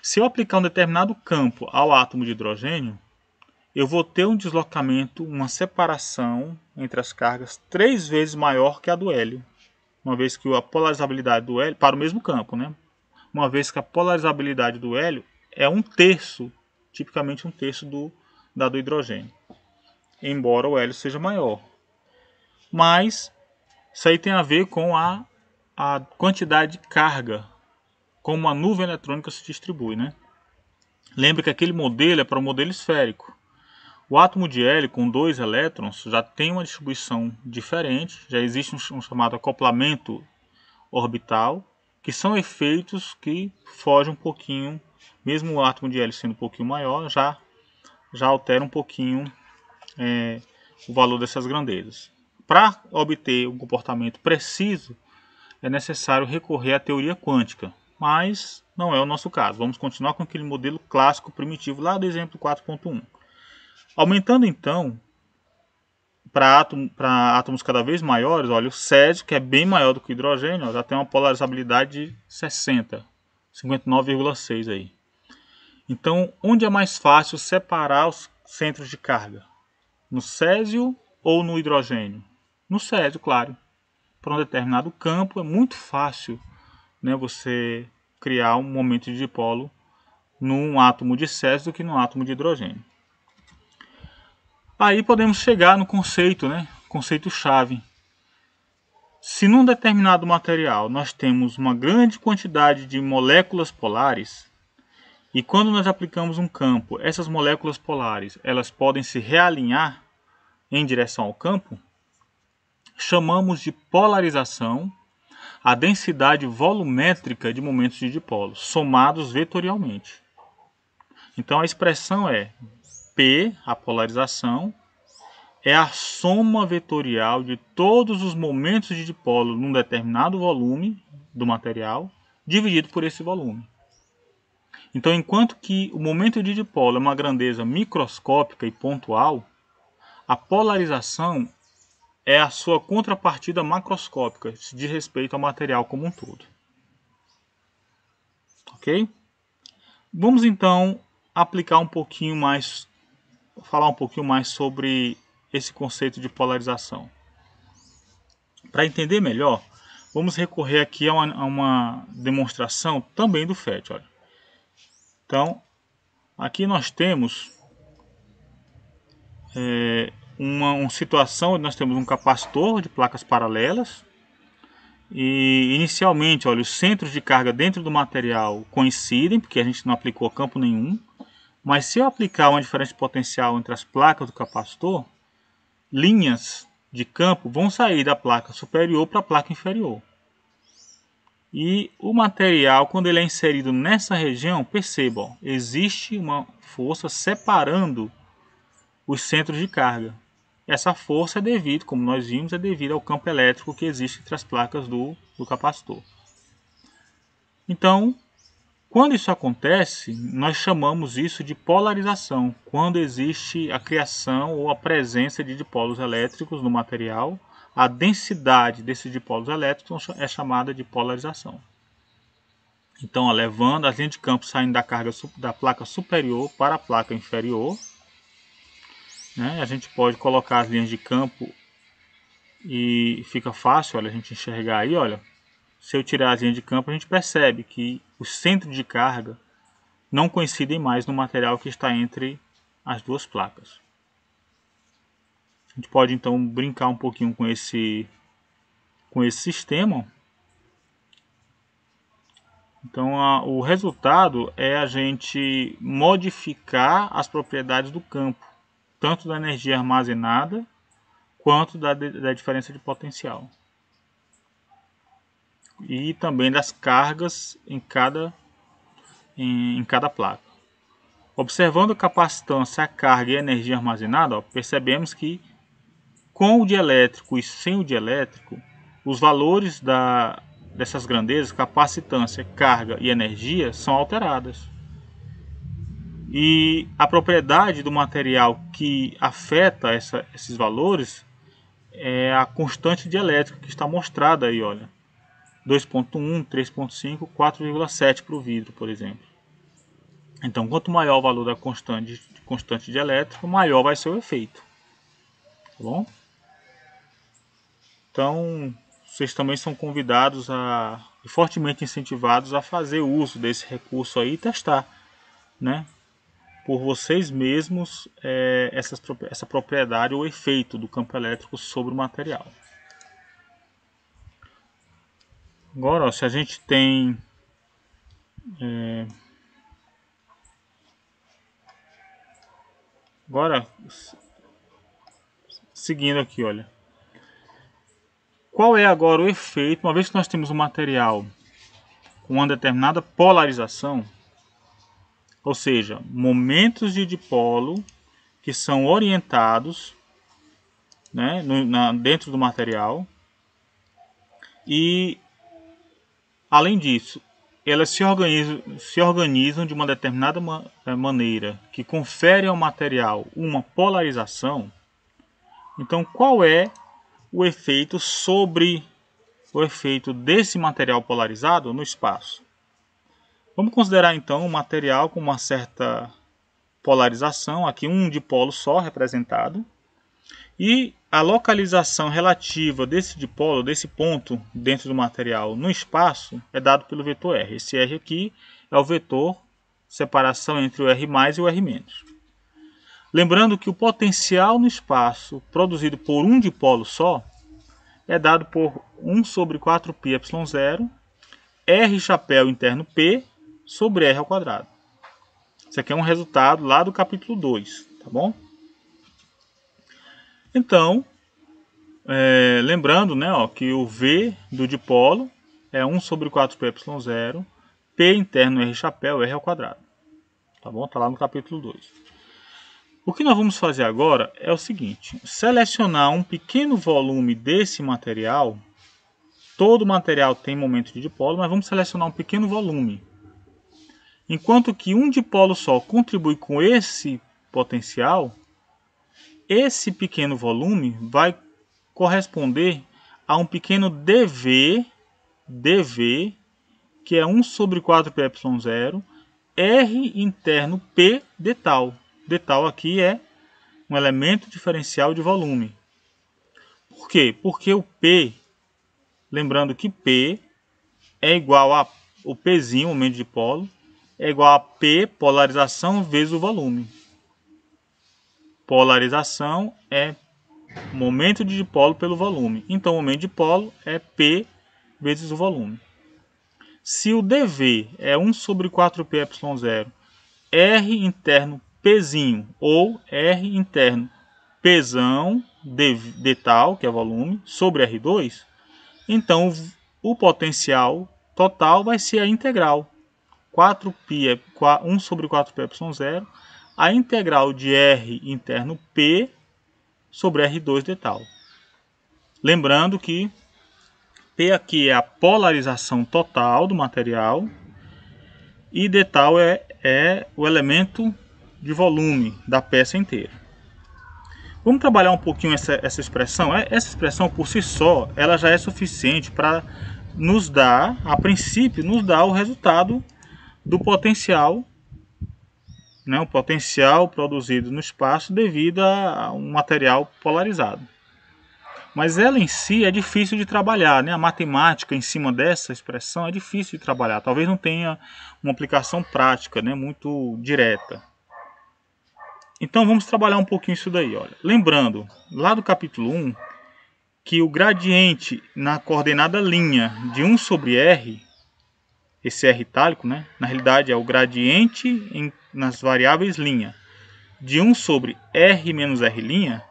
se eu aplicar um determinado campo ao átomo de hidrogênio, eu vou ter um deslocamento, uma separação entre as cargas 3 vezes maior que a do hélio. Uma vez que a polarizabilidade do hélio, para o mesmo campo, né? Uma vez que a polarizabilidade do hélio é 1/3, tipicamente 1/3 da do hidrogênio. Embora o hélio seja maior. Mas isso aí tem a ver com a quantidade de carga, como uma nuvem eletrônica se distribui, né? Lembre que aquele modelo é para o modelo esférico. O átomo de hélio com 2 elétrons já tem uma distribuição diferente, já existe um chamado acoplamento orbital, que são efeitos que fogem um pouquinho, mesmo o átomo de hélio sendo um pouquinho maior, já altera um pouquinho o valor dessas grandezas. Para obter um comportamento preciso, é necessário recorrer à teoria quântica, mas não é o nosso caso. Vamos continuar com aquele modelo clássico primitivo lá do exemplo 4.1. Aumentando então para átomos cada vez maiores, olha, o césio, que é bem maior do que o hidrogênio, já tem uma polarizabilidade de 59,6 aí. Então, onde é mais fácil separar os centros de carga? No césio ou no hidrogênio? No césio, claro. Para um determinado campo é muito fácil, né, você criar um momento de dipolo num átomo de césio do que num átomo de hidrogênio. Aí podemos chegar no conceito, né, conceito-chave. Se num determinado material nós temos uma grande quantidade de moléculas polares, e quando nós aplicamos um campo, essas moléculas polares elas podem se realinhar em direção ao campo, chamamos de polarização a densidade volumétrica de momentos de dipolo, somados vetorialmente. Então a expressão é P, a polarização, é a soma vetorial de todos os momentos de dipolo num determinado volume do material, dividido por esse volume. Então, enquanto que o momento de dipolo é uma grandeza microscópica e pontual, a polarização é a sua contrapartida macroscópica, se diz respeito ao material como um todo. Ok? Vamos então aplicar um pouquinho mais, falar um pouquinho mais sobre esse conceito de polarização. Para entender melhor, vamos recorrer aqui a uma demonstração também do FET. Olha. Então, aqui nós temos uma situação onde nós temos um capacitor de placas paralelas e inicialmente, olha, os centros de carga dentro do material coincidem, porque a gente não aplicou campo nenhum, mas se eu aplicar uma diferença de potencial entre as placas do capacitor, linhas de campo vão sair da placa superior para a placa inferior. E o material, quando ele é inserido nessa região, percebam, existe uma força separando os centros de carga. Essa força é devido, como nós vimos, é devido ao campo elétrico que existe entre as placas do capacitor. Então, quando isso acontece, nós chamamos isso de polarização, quando existe a criação ou a presença de dipolos elétricos no material, a densidade desses dipolos elétricos é chamada de polarização. Então, ó, levando as linhas de campo saindo da carga da placa superior para a placa inferior, né? A gente pode colocar as linhas de campo e fica fácil, olha, a gente enxergar aí, olha. Se eu tirar as linhas de campo, a gente percebe que os centros de carga não coincidem mais no material que está entre as duas placas. A gente pode então brincar um pouquinho com esse sistema. Então o resultado é a gente modificar as propriedades do campo, tanto da energia armazenada quanto da diferença de potencial. E também das cargas em cada placa. Observando a capacitância, a carga e a energia armazenada, ó, percebemos que com o dielétrico e sem o dielétrico, os valores dessas grandezas, capacitância, carga e energia, são alteradas. E a propriedade do material que afeta esses valores é a constante dielétrica que está mostrada aí, olha. 2.1, 3.5, 4,7 para o vidro, por exemplo. Então, quanto maior o valor da constante dielétrica, maior vai ser o efeito. Tá bom? Então, vocês também são convidados e fortemente incentivados a fazer uso desse recurso aí e testar, né, por vocês mesmos essa propriedade ou efeito do campo elétrico sobre o material. Agora, ó, se a gente tem agora, seguindo aqui, olha. Qual é agora o efeito, uma vez que nós temos um material com uma determinada polarização, ou seja, momentos de dipolo que são orientados, né, dentro do material, e além disso, elas se organizam de uma determinada maneira que confere ao material uma polarização. Então, qual é o efeito desse material polarizado no espaço? Vamos considerar então um material com uma certa polarização, aqui um dipolo só representado, e a localização relativa desse dipolo, desse ponto dentro do material no espaço, é dado pelo vetor R. Esse R aqui é o vetor separação entre o R+ e o R-. Lembrando que o potencial no espaço produzido por um dipolo só é dado por 1 sobre 4πε0 R chapéu interno P sobre R ao quadrado. Isso aqui é um resultado lá do capítulo 2, tá bom? Então, lembrando, né, ó, que o V do dipolo é 1 sobre 4πε0 P interno R chapéu R ao quadrado. Tá bom? Tá lá no capítulo 2. O que nós vamos fazer agora é o seguinte: selecionar um pequeno volume desse material. Todo material tem momento de dipolo, mas vamos selecionar um pequeno volume. Enquanto que um dipolo só contribui com esse potencial, esse pequeno volume vai corresponder a um pequeno dV, que é 1 sobre 4πε0 R interno P de tal. De tal aqui é um elemento diferencial de volume. Por quê? Porque o P, lembrando que P é igual a o Pzinho, momento de dipolo, é igual a P, polarização, vezes o volume. Polarização é momento de dipolo pelo volume. Então, o momento de dipolo é P vezes o volume. Se o dV é 1 sobre 4πε0 R interno Pzinho ou R interno Pzão de tal, que é volume, sobre R2, então o potencial total vai ser a integral. 1 sobre 4πε0, a integral de R interno P sobre R2 de tal. Lembrando que P aqui é a polarização total do material e de tal é o elemento de volume da peça inteira. Vamos trabalhar um pouquinho essa expressão. Essa expressão por si só, ela já é suficiente para nos dá, a princípio, nos dá o resultado do potencial, né, o potencial produzido no espaço devido a um material polarizado. Mas ela em si é difícil de trabalhar, né? A matemática em cima dessa expressão é difícil de trabalhar. Talvez não tenha uma aplicação prática, né, muito direta. Então vamos trabalhar um pouquinho isso daí. Olha. Lembrando, lá do capítulo 1, que o gradiente na coordenada linha de 1 sobre R, esse R itálico, né, na realidade é o gradiente nas variáveis linha de 1 sobre R menos R',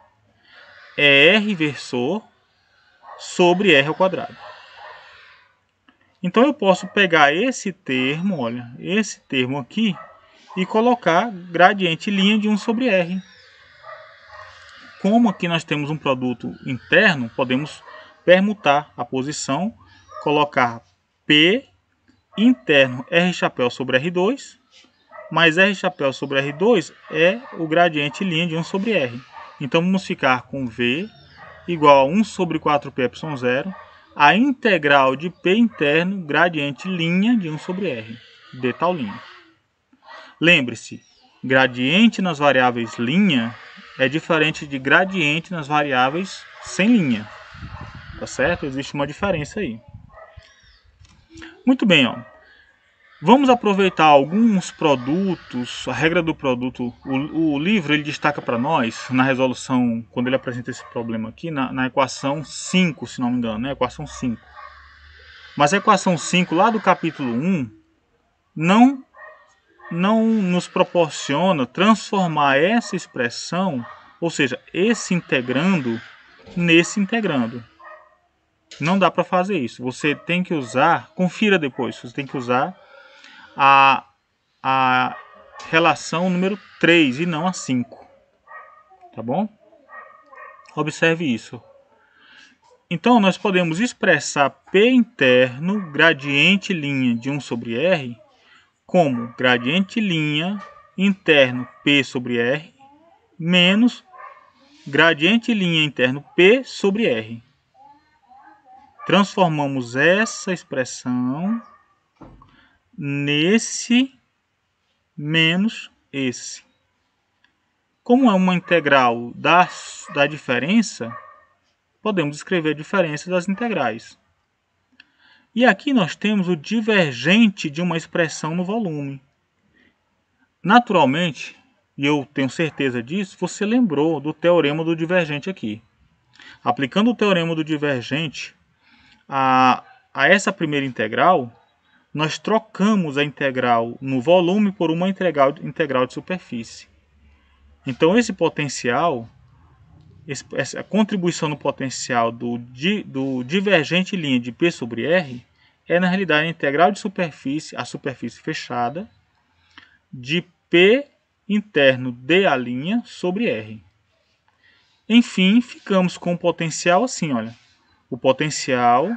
é R versor sobre R ao quadrado. Então eu posso pegar esse termo, olha, esse termo aqui, e colocar gradiente linha de 1 sobre R. Como aqui nós temos um produto interno, podemos permutar a posição, colocar P interno R chapéu sobre R2, mais R chapéu sobre R2 é o gradiente linha de 1 sobre R. Então vamos ficar com V igual a 1 sobre 4πε0, a integral de P interno gradiente linha de 1 sobre R, de tal linha. Lembre-se, gradiente nas variáveis linha é diferente de gradiente nas variáveis sem linha. Tá certo? Existe uma diferença aí. Muito bem, ó. Vamos aproveitar alguns produtos, a regra do produto. O livro ele destaca para nós, na resolução, quando ele apresenta esse problema aqui, na equação 5, se não me engano, né? Equação 5. Mas a equação 5, lá do capítulo 1, não nos proporciona transformar essa expressão, ou seja, esse integrando, nesse integrando. Não dá para fazer isso. Você tem que usar, confira depois, você tem que usar a relação número 3 e não a 5. Tá bom? Observe isso. Então, nós podemos expressar P interno gradiente linha de 1 sobre R como gradiente linha interno P sobre R menos gradiente linha interno P sobre R. Transformamos essa expressão nesse menos esse. Como é uma integral da diferença, podemos escrever a diferença das integrais. E aqui nós temos o divergente de uma expressão no volume. Naturalmente, e eu tenho certeza disso, você lembrou do teorema do divergente aqui. Aplicando o teorema do divergente a essa primeira integral, nós trocamos a integral no volume por uma integral de superfície. Então esse potencial, essa contribuição no potencial do divergente linha de P sobre R, é na realidade a integral de superfície, a superfície fechada, de P interno dA' sobre R. Enfim, ficamos com o potencial assim, olha. O potencial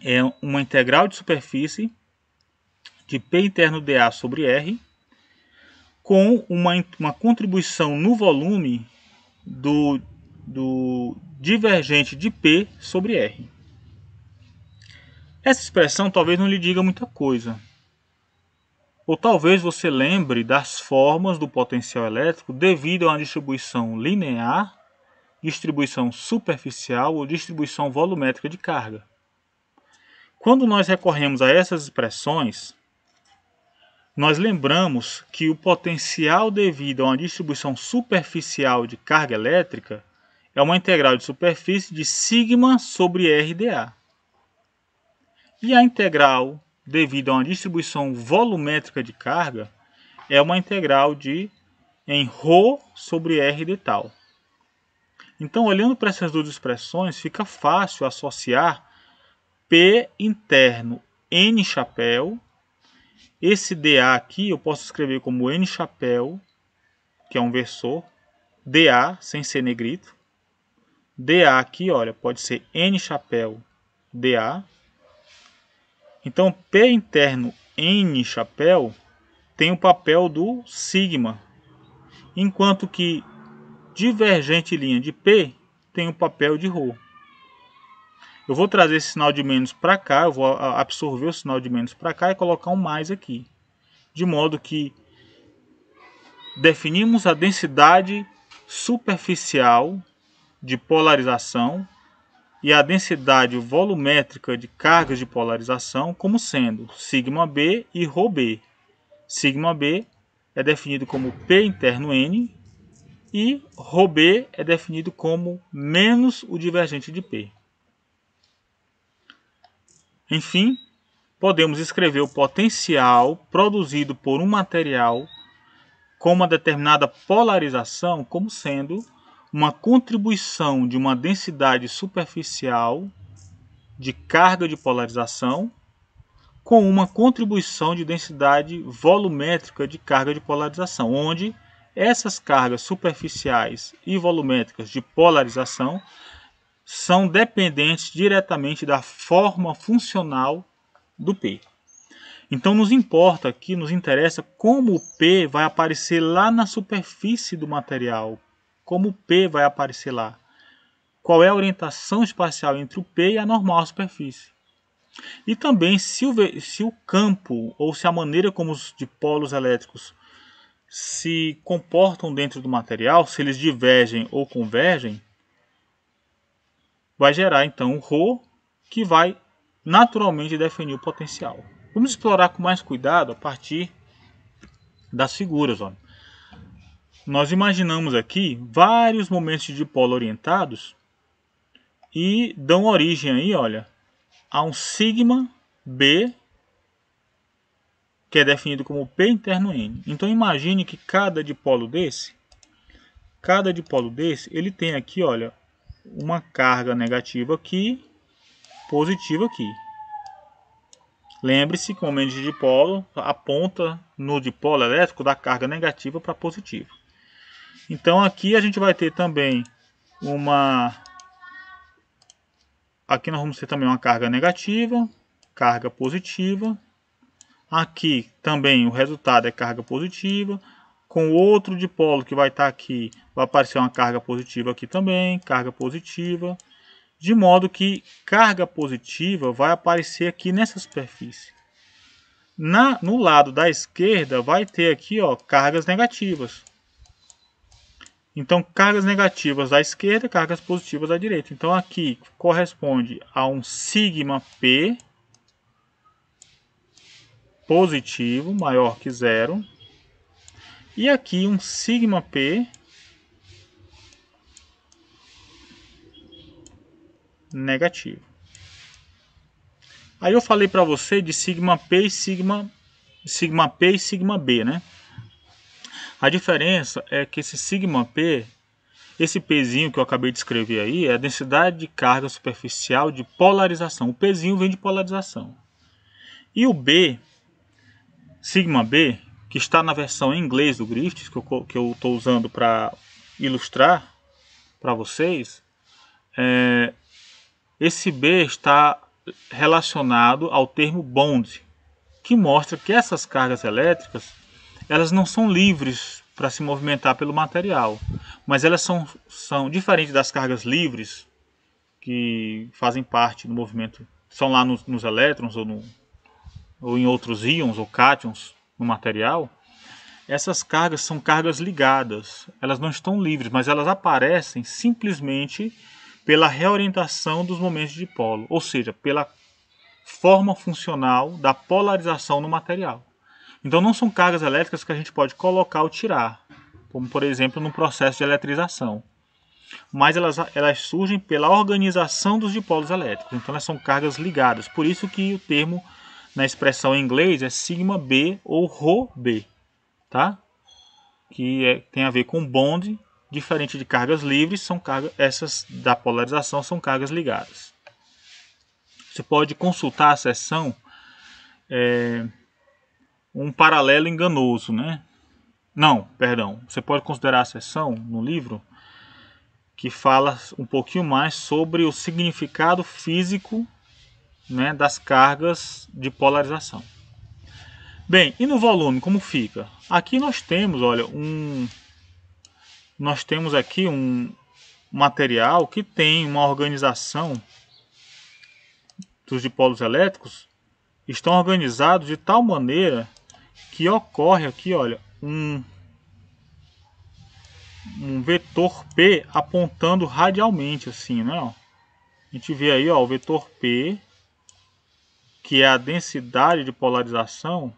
é uma integral de superfície de P interno dA sobre R, com uma contribuição no volume do divergente de P sobre R. Essa expressão talvez não lhe diga muita coisa. Ou talvez você lembre das formas do potencial elétrico devido a uma distribuição linear, distribuição superficial ou distribuição volumétrica de carga. Quando nós recorremos a essas expressões, nós lembramos que o potencial devido a uma distribuição superficial de carga elétrica é uma integral de superfície de sigma sobre RdA. E a integral devido a uma distribuição volumétrica de carga é uma integral em ρ sobre R de tal. Então, olhando para essas duas expressões, fica fácil associar P interno N chapéu. Esse dA aqui eu posso escrever como N chapéu, que é um versor, dA sem ser negrito. dA aqui, olha, pode ser N chapéu dA. Então, P interno N chapéu tem o papel do sigma, enquanto que divergente linha de P tem o papel de ρ. Eu vou trazer esse sinal de menos para cá, eu vou absorver o sinal de menos para cá e colocar um mais aqui. De modo que definimos a densidade superficial de polarização e a densidade volumétrica de cargas de polarização como sendo σb e ρb. Σb é definido como P interno N e ρb é definido como menos o divergente de P. Enfim, podemos escrever o potencial produzido por um material com uma determinada polarização como sendo uma contribuição de uma densidade superficial de carga de polarização com uma contribuição de densidade volumétrica de carga de polarização, onde essas cargas superficiais e volumétricas de polarização são dependentes diretamente da forma funcional do P. Então nos interessa como o P vai aparecer lá na superfície do material. Como o P vai aparecer lá. Qual é a orientação espacial entre o P e a normal superfície. E também se o campo ou se a maneira como os dipolos elétricos se comportam dentro do material, se eles divergem ou convergem, vai gerar então o ρ, que vai naturalmente definir o potencial. Vamos explorar com mais cuidado a partir das figuras. Ó. Nós imaginamos aqui vários momentos de dipolo orientados e dão origem aí, olha, a um sigma B, que é definido como P interno N. Então imagine que cada dipolo desse, ele tem aqui, olha, uma carga negativa aqui, positiva aqui. Lembre-se que o momento de dipolo aponta no dipolo elétrico da carga negativa para positiva. Então aqui a gente vai ter também aqui nós vamos ter também uma carga negativa, carga positiva. Aqui também o resultado é carga positiva. Com outro dipolo que vai estar aqui, vai aparecer uma carga positiva aqui também, carga positiva. De modo que carga positiva vai aparecer aqui nessa superfície. No lado da esquerda vai ter aqui, ó, cargas negativas. Então, cargas negativas à esquerda, cargas positivas à direita. Então, aqui corresponde a um sigma P positivo, maior que zero. E aqui um sigma P negativo. Aí eu falei para você de sigma P e sigma B, né? A diferença é que esse sigma P, esse Pzinho que eu acabei de escrever aí, é a densidade de carga superficial de polarização. O Pzinho vem de polarização. E o B, sigma B, que está na versão em inglês do Griffiths, que eu estou usando para ilustrar para vocês, esse B está relacionado ao termo bond, que mostra que essas cargas elétricas elas não são livres para se movimentar pelo material, mas elas são diferentes das cargas livres que fazem parte do movimento, são lá nos elétrons ou em outros íons ou cátions no material. Essas cargas são cargas ligadas, elas não estão livres, mas elas aparecem simplesmente pela reorientação dos momentos de dipolo, ou seja, pela forma funcional da polarização no material. Então não são cargas elétricas que a gente pode colocar ou tirar, como por exemplo no processo de eletrização. Mas elas surgem pela organização dos dipolos elétricos, então elas são cargas ligadas. Por isso que o termo na expressão em inglês é sigma B ou ρb, tá? Que tem a ver com bond. Diferente de cargas livres, essas da polarização são cargas ligadas. Você pode consultar a seção um paralelo enganoso, né? Não, perdão. Você pode considerar a seção no livro que fala um pouquinho mais sobre o significado físico, né, das cargas de polarização. Bem, e no volume, como fica? Aqui nós temos, olha, aqui um material que tem uma organização dos dipolos elétricos estão organizados de tal maneira que ocorre aqui, olha, um vetor P apontando radialmente assim, né? Ó. A gente vê aí, ó, o vetor P, que é a densidade de polarização,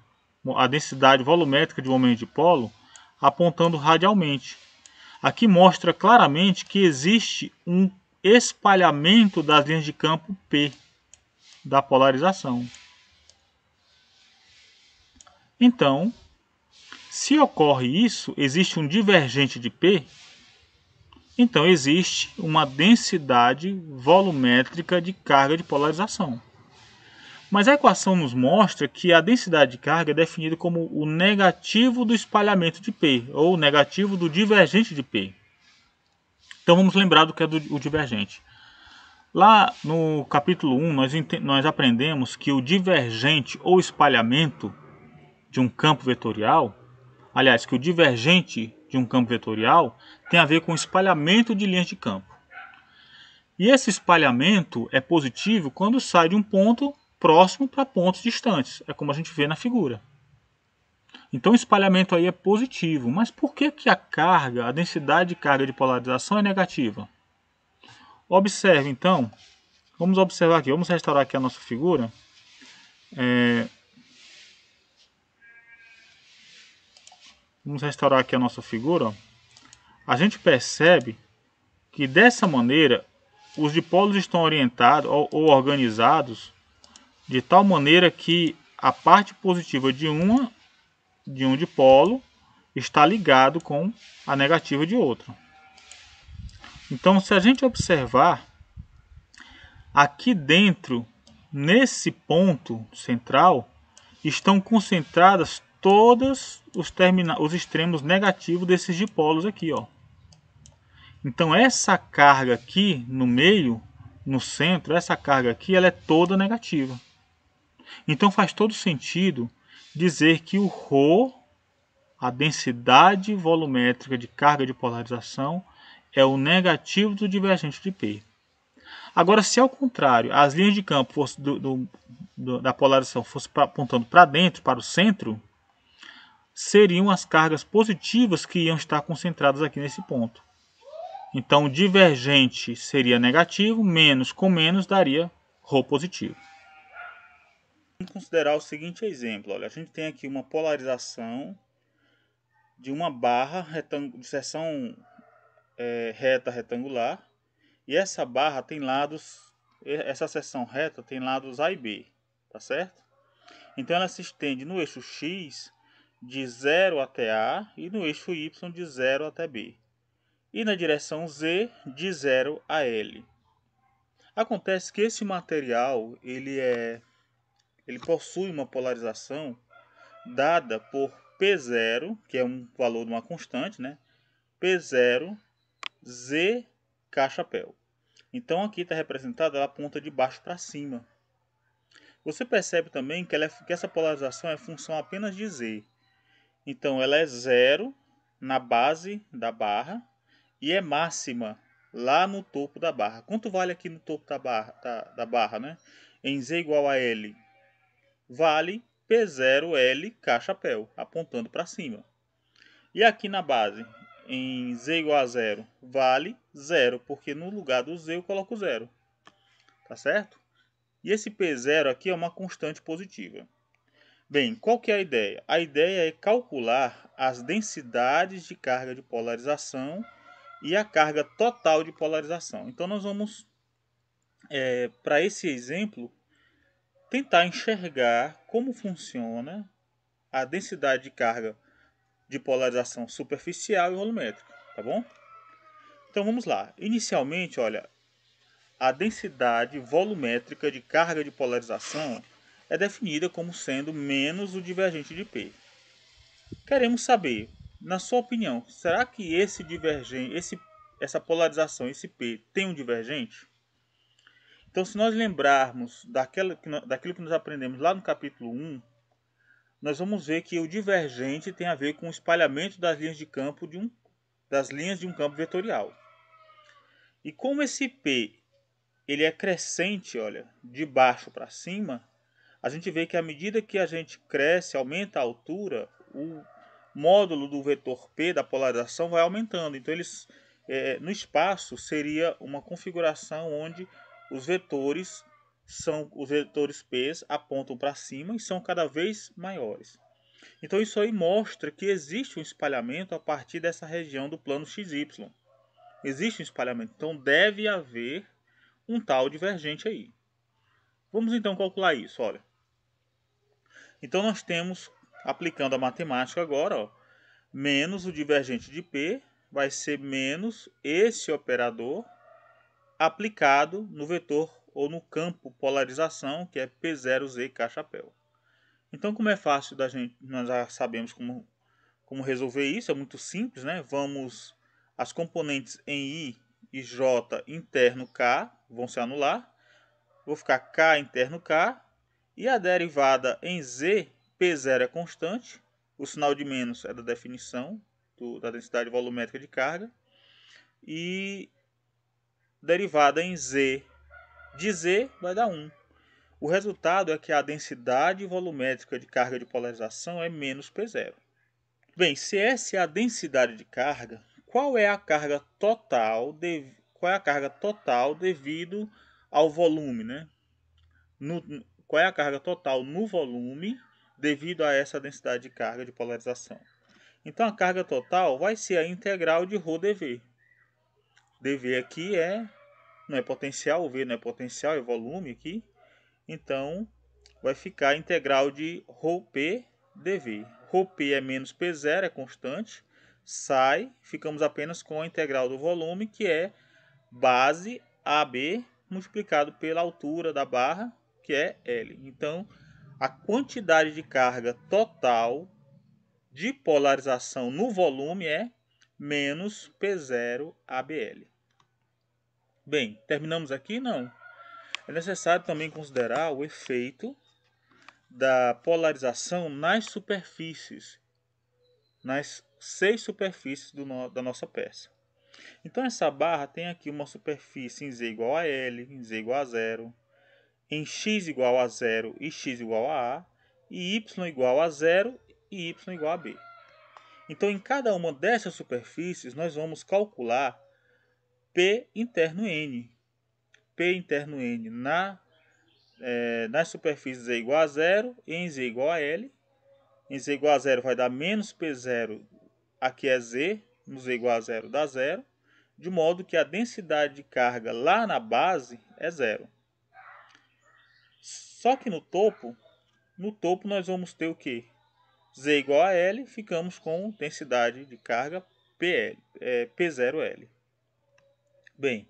a densidade volumétrica de um momento dipolo, apontando radialmente. Aqui mostra claramente que existe um espalhamento das linhas de campo P da polarização. Então, se ocorre isso, existe um divergente de P, então existe uma densidade volumétrica de carga de polarização. Mas a equação nos mostra que a densidade de carga é definida como o negativo do espalhamento de P, ou o negativo do divergente de P. Então vamos lembrar do que é o divergente. Lá no capítulo 1, nós aprendemos que o divergente ou espalhamento de um campo vetorial, aliás, que o divergente de um campo vetorial tem a ver com o espalhamento de linhas de campo. E esse espalhamento é positivo quando sai de um ponto próximo para pontos distantes. É como a gente vê na figura. Então o espalhamento aí é positivo. Mas por que a carga, a densidade de carga de polarização é negativa? Observe então. Vamos observar aqui. Vamos restaurar aqui a nossa figura. Vamos restaurar aqui a nossa figura. Ó. A gente percebe que dessa maneira os dipolos estão orientados ou organizados de tal maneira que a parte positiva de um dipolo está ligado com a negativa de outro. Então, se a gente observar aqui dentro, nesse ponto central, estão concentradas todos os extremos negativos desses dipolos aqui, ó. Então essa carga aqui no meio, no centro, essa carga aqui, ela é toda negativa. Então faz todo sentido dizer que o ρ, a densidade volumétrica de carga de polarização, é o negativo do divergente de P. Agora, se ao contrário, as linhas de campo fosse da polarização fossem apontando para dentro, para o centro, seriam as cargas positivas que iam estar concentradas aqui nesse ponto. Então, o divergente seria negativo, menos com menos daria ρ positivo. Vamos considerar o seguinte exemplo. Olha, a gente tem aqui uma polarização de uma barra de seção reta retangular. E essa barra tem lados, essa seção reta tem lados A e B, tá certo? Então ela se estende no eixo X de 0 até A e no eixo Y de 0 até B. E na direção Z de 0 a L. Acontece que esse material ele possui uma polarização dada por P0, que é um valor de uma constante, né? P0, Z, K-chapéu. Então aqui está representada, ela aponta de baixo para cima. Você percebe também que essa polarização é função apenas de Z. Então ela é 0 na base da barra e é máxima lá no topo da barra. Quanto vale aqui no topo da barra, né? Em Z igual a L? Vale P0L K-chapéu, apontando para cima. E aqui na base, em Z igual a 0, vale 0, porque no lugar do Z eu coloco 0. Tá certo? E esse P0 aqui é uma constante positiva. Bem, qual que é a ideia? A ideia é calcular as densidades de carga de polarização e a carga total de polarização. Então nós vamos, para esse exemplo, tentar enxergar como funciona a densidade de carga de polarização superficial e volumétrica, tá bom? Então vamos lá. Inicialmente, olha, a densidade volumétrica de carga de polarização é definida como sendo menos o divergente de P. Queremos saber, na sua opinião, será que esse divergente, essa polarização, esse P, tem um divergente? Então, se nós lembrarmos daquilo que nós aprendemos lá no capítulo 1, nós vamos ver que o divergente tem a ver com o espalhamento das linhas de campo das linhas de um campo vetorial. E como esse P ele é crescente, olha, de baixo para cima, a gente vê que à medida que a gente cresce, aumenta a altura, o módulo do vetor P da polarização vai aumentando. Então, no espaço seria uma configuração onde os vetores P apontam para cima e são cada vez maiores. Então isso aí mostra que existe um espalhamento a partir dessa região do plano XY. Existe um espalhamento, então deve haver um tal divergente aí. Vamos então calcular isso, olha. Então nós temos, aplicando a matemática agora, ó, menos o divergente de P vai ser menos esse operador aplicado no vetor ou no campo polarização, que é P0Z K-chapéu. Então, como é fácil da gente, nós já sabemos como resolver isso, é muito simples, né? As componentes em I e J interno K vão se anular. Vou ficar K interno K. E a derivada em Z, P0 é constante. O sinal de menos é da definição da densidade volumétrica de carga. E derivada em Z de Z vai dar 1. O resultado é que a densidade volumétrica de carga de polarização é menos P0. Bem, se essa é a densidade de carga, qual é a carga total devido ao volume, né? Qual é a carga total no volume devido a essa densidade de carga de polarização? Então a carga total vai ser a integral de ρdV. dV aqui não é potencial, o V não é potencial, é volume aqui. Então vai ficar a integral de ρP dV. ρP é menos P0, é constante. Sai, ficamos apenas com a integral do volume, que é base AB multiplicado pela altura da barra, que é L. Então, a quantidade de carga total de polarização no volume é menos P0 ABL. Bem, terminamos aqui? Não. É necessário também considerar o efeito da polarização nas superfícies, nas 6 superfícies da nossa peça. Então essa barra tem aqui uma superfície em Z igual a L, em Z igual a 0, em X igual a 0 e X igual a e Y igual a 0 e Y igual a B. Então em cada uma dessas superfícies nós vamos calcular P interno N. P interno N nas superfícies Z igual a 0 e em Z igual a L. Em Z igual a 0 vai dar menos P0, aqui é Z, no Z igual a 0 dá 0, de modo que a densidade de carga lá na base é 0. Só que no topo nós vamos ter o quê? Z igual a L, ficamos com densidade de carga P0L. Bem,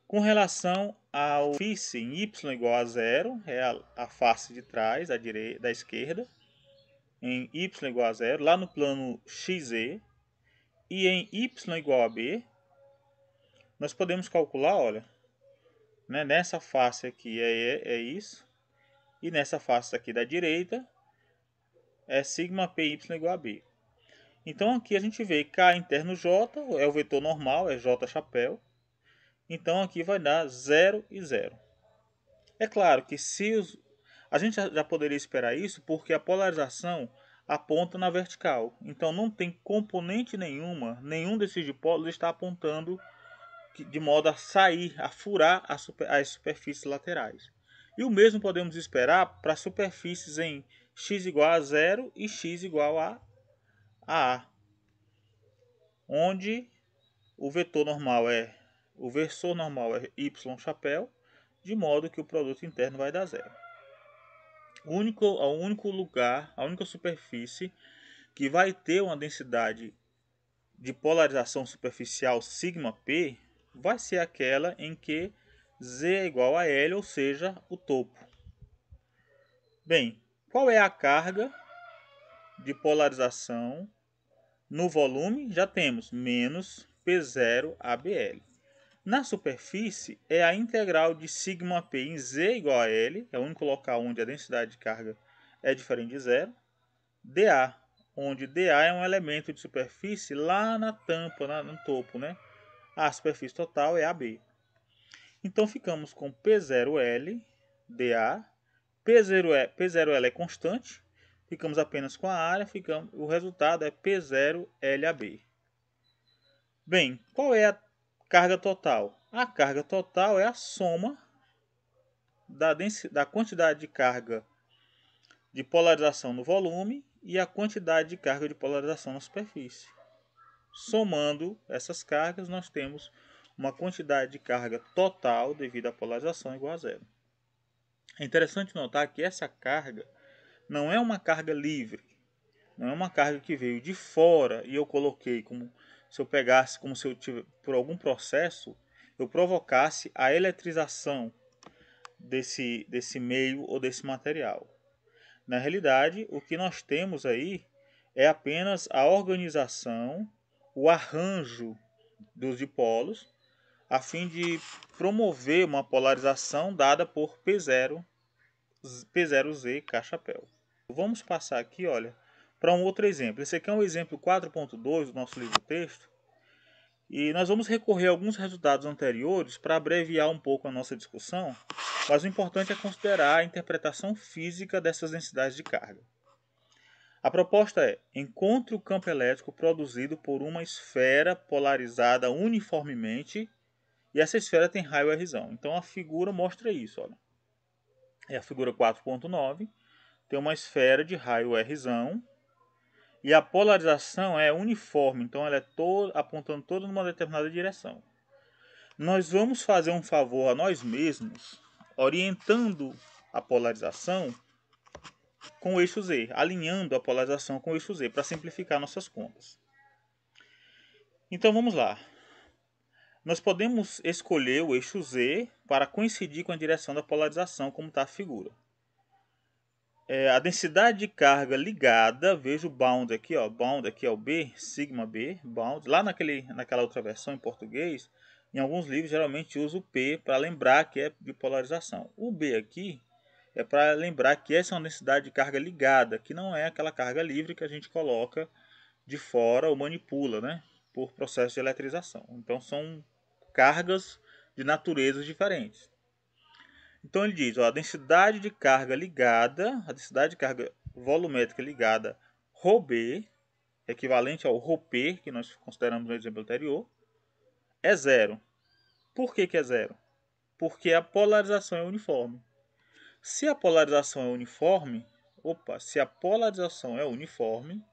com relação ao face em Y igual a 0, é a face de trás, da esquerda, em Y igual a 0, lá no plano XZ, e em Y igual a B, nós podemos calcular, olha, né, nessa face aqui é isso, e nessa face aqui da direita é sigma PY igual a B. Então aqui a gente vê K interno J, é o vetor normal, é J chapéu. Então aqui vai dar 0 e 0. É claro que a gente já poderia esperar isso porque a polarização aponta na vertical. Então não tem componente nenhum desses dipólos está apontando de modo a sair, a furar as superfícies laterais. E o mesmo podemos esperar para superfícies em x igual a 0 e x igual a A, onde o versor normal é y chapéu, de modo que o produto interno vai dar 0. O único lugar, a única superfície que vai ter uma densidade de polarização superficial sigma P vai ser aquela em que Z é igual a L, ou seja, o topo. Bem, qual é a carga de polarização no volume? Já temos menos P0 ABL. Na superfície é a integral de sigma P em Z igual a L, é o único local onde a densidade de carga é diferente de zero, dA, onde dA é um elemento de superfície lá na tampa, no topo, né? A superfície total é AB. Então ficamos com P0L dA, P0L é constante, ficamos apenas com a área, o resultado é P0LAB. Bem, qual é a carga total? A carga total é a soma da quantidade de carga de polarização no volume e a quantidade de carga de polarização na superfície. Somando essas cargas, nós temos uma quantidade de carga total devido à polarização igual a zero. É interessante notar que essa carga não é uma carga livre, não é uma carga que veio de fora e eu coloquei como se eu pegasse, como se eu tivesse, por algum processo, eu provocasse a eletrização desse meio ou desse material. Na realidade, o que nós temos aí é apenas a organização, o arranjo dos dipolos, a fim de promover uma polarização dada por P0Z K-chapéu. Vamos passar aqui, olha, para um outro exemplo. Esse aqui é um exemplo 4.2 do nosso livro-texto. E nós vamos recorrer a alguns resultados anteriores para abreviar um pouco a nossa discussão, mas o importante é considerar a interpretação física dessas densidades de carga. A proposta é: encontre o campo elétrico produzido por uma esfera polarizada uniformemente e essa esfera tem raio Rzão. Então a figura mostra isso. Olha. É a figura 4.9, tem uma esfera de raio Rzão e a polarização é uniforme, então ela é apontando toda numa determinada direção. Nós vamos fazer um favor a nós mesmos, orientando a polarização com o eixo Z, alinhando a polarização com o eixo Z, para simplificar nossas contas. Então vamos lá. Nós podemos escolher o eixo Z para coincidir com a direção da polarização, como está a figura. A densidade de carga ligada, veja o bound aqui, ó, bound aqui é o B, sigma B, bound. Lá naquela outra versão em português, em alguns livros geralmente usa o P para lembrar que é de polarização. O B aqui é para lembrar que essa é uma densidade de carga ligada, que não é aquela carga livre que a gente coloca de fora ou manipula, né, por processo de eletrização. Então são cargas de naturezas diferentes. Então ele diz, ó, a densidade de carga ligada, a densidade de carga volumétrica ligada ρB, equivalente ao ρP, que nós consideramos no exemplo anterior, é zero. Por que é zero? Porque a polarização é uniforme. Se a polarização é uniforme,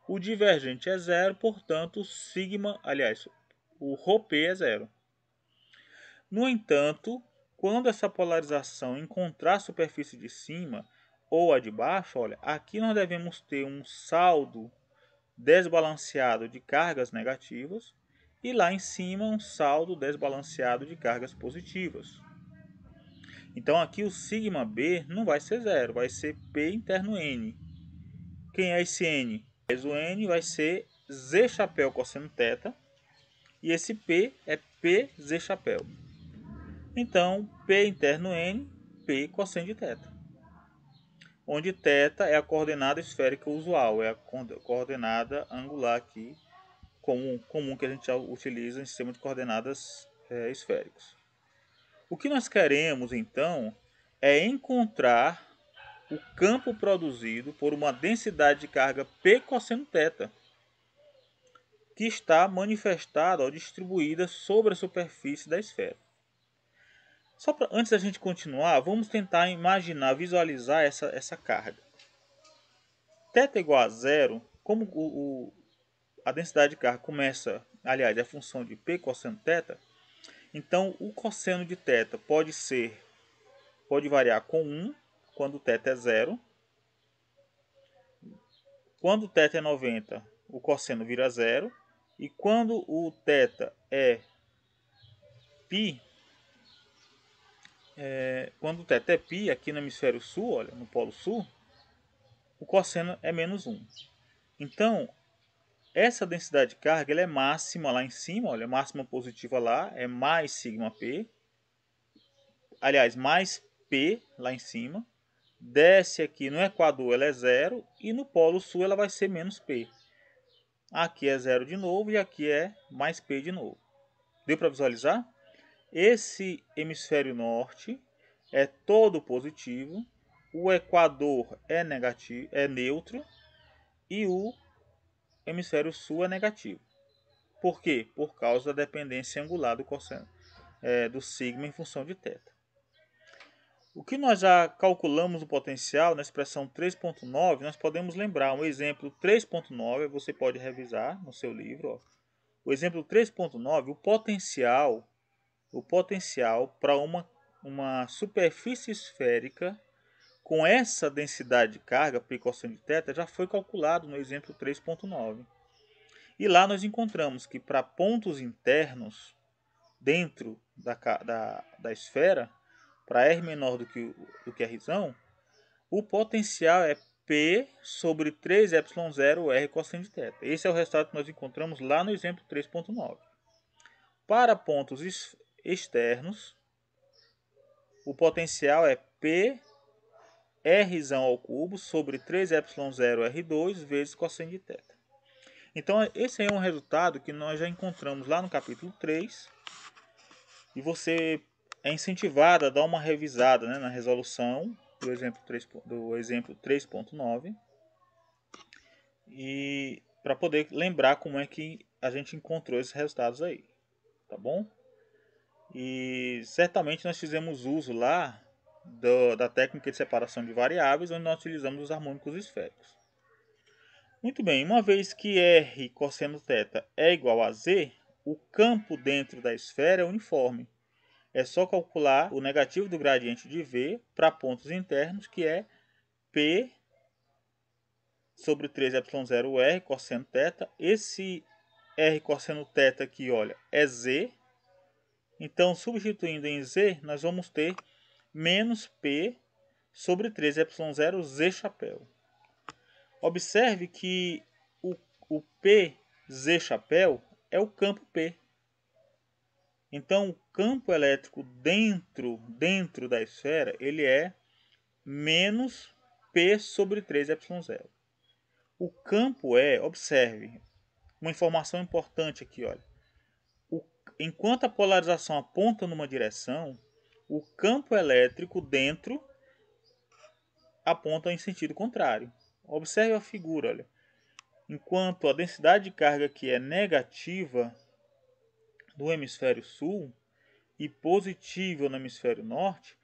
o divergente é zero, portanto, o ρP é zero. No entanto, quando essa polarização encontrar a superfície de cima ou a de baixo, olha, aqui nós devemos ter um saldo desbalanceado de cargas negativas e lá em cima um saldo desbalanceado de cargas positivas. Então aqui o sigma B não vai ser zero, vai ser P interno N. Quem é esse N? O N vai ser Z chapéu cosseno θ e esse P é P Z chapéu. Então, P interno N, P cosseno de θ. Onde θ é a coordenada esférica usual, é a coordenada angular aqui, comum que a gente já utiliza em sistema de coordenadas esféricos. O que nós queremos, então, é encontrar o campo produzido por uma densidade de carga P cosseno θ, que está manifestada ou distribuída sobre a superfície da esfera. Antes da gente continuar, vamos tentar imaginar, visualizar essa carga. Θ igual a zero, como a densidade de carga começa, aliás, é a função de P cosseno θ, então o cosseno de θ pode variar com 1, quando θ é zero. Quando θ é 90, o cosseno vira zero. E quando o θ é π, quando o θ é π, aqui no hemisfério sul, olha, no polo sul, o cosseno é menos 1. Então, essa densidade de carga ela é máxima lá em cima, olha, máxima positiva lá, é mais sigma P. Aliás, mais P lá em cima. Desce aqui no Equador, ela é zero. E no polo sul ela vai ser menos P. Aqui é zero de novo e aqui é mais P de novo. Deu para visualizar? Esse hemisfério norte é todo positivo, o equador é negativo, é neutro e o hemisfério sul é negativo. Por quê? Por causa da dependência angular do cosseno, do sigma em função de θ. O que nós já calculamos o potencial na expressão 3.9, nós podemos lembrar um exemplo 3.9, você pode revisar no seu livro. Ó. O exemplo 3.9, o potencial para uma superfície esférica com essa densidade de carga, π cosseno de θ, já foi calculado no exemplo 3.9. E lá nós encontramos que para pontos internos dentro da esfera, para R menor do que R, o potencial é P sobre 3ε0 R cosseno de θ. Esse é o resultado que nós encontramos lá no exemplo 3.9. Para pontos externos, o potencial é P R ao cubo sobre 3ε0 R2 vezes cosseno de θ. Então, esse é um resultado que nós já encontramos lá no capítulo 3. E você é incentivado a dar uma revisada, né, na resolução do exemplo 3.9 e para poder lembrar como é que a gente encontrou esses resultados aí, tá bom? E certamente nós fizemos uso lá da técnica de separação de variáveis, onde nós utilizamos os harmônicos esféricos. Muito bem, uma vez que R cosseno θ é igual a Z, o campo dentro da esfera é uniforme. É só calcular o negativo do gradiente de V para pontos internos, que é P sobre 3ε0R cosseno θ. Esse R cosseno θ aqui, olha, é Z. Então, substituindo em Z, nós vamos ter menos P sobre 3ε0 Z chapéu. Observe que o P Z chapéu é o campo P. Então, o campo elétrico dentro da esfera, ele é menos P sobre 3ε0. O campo observe, uma informação importante aqui, olha. Enquanto a polarização aponta numa direção, o campo elétrico dentro aponta em sentido contrário. Observe a figura, olha. Enquanto a densidade de carga aqui é negativa no hemisfério sul e positiva no hemisfério norte,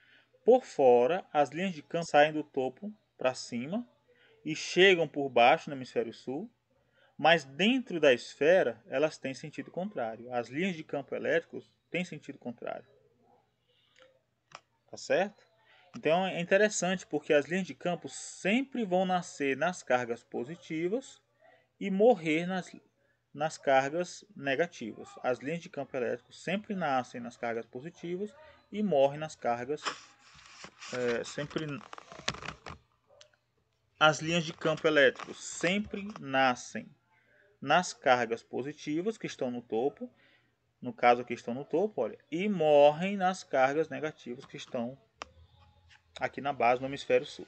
por fora as linhas de campo saem do topo para cima e chegam por baixo no hemisfério sul, mas dentro da esfera elas têm sentido contrário. As linhas de campo elétricos têm sentido contrário. Tá certo? Então é interessante porque as linhas de campo sempre vão nascer nas cargas positivas e morrer nas cargas negativas. As linhas de campo elétrico sempre nascem nas cargas positivas e morrem nas cargas As linhas de campo elétrico sempre nascem nas cargas positivas que estão no topo, no caso aqui estão no topo, olha, e morrem nas cargas negativas que estão aqui na base, no hemisfério sul.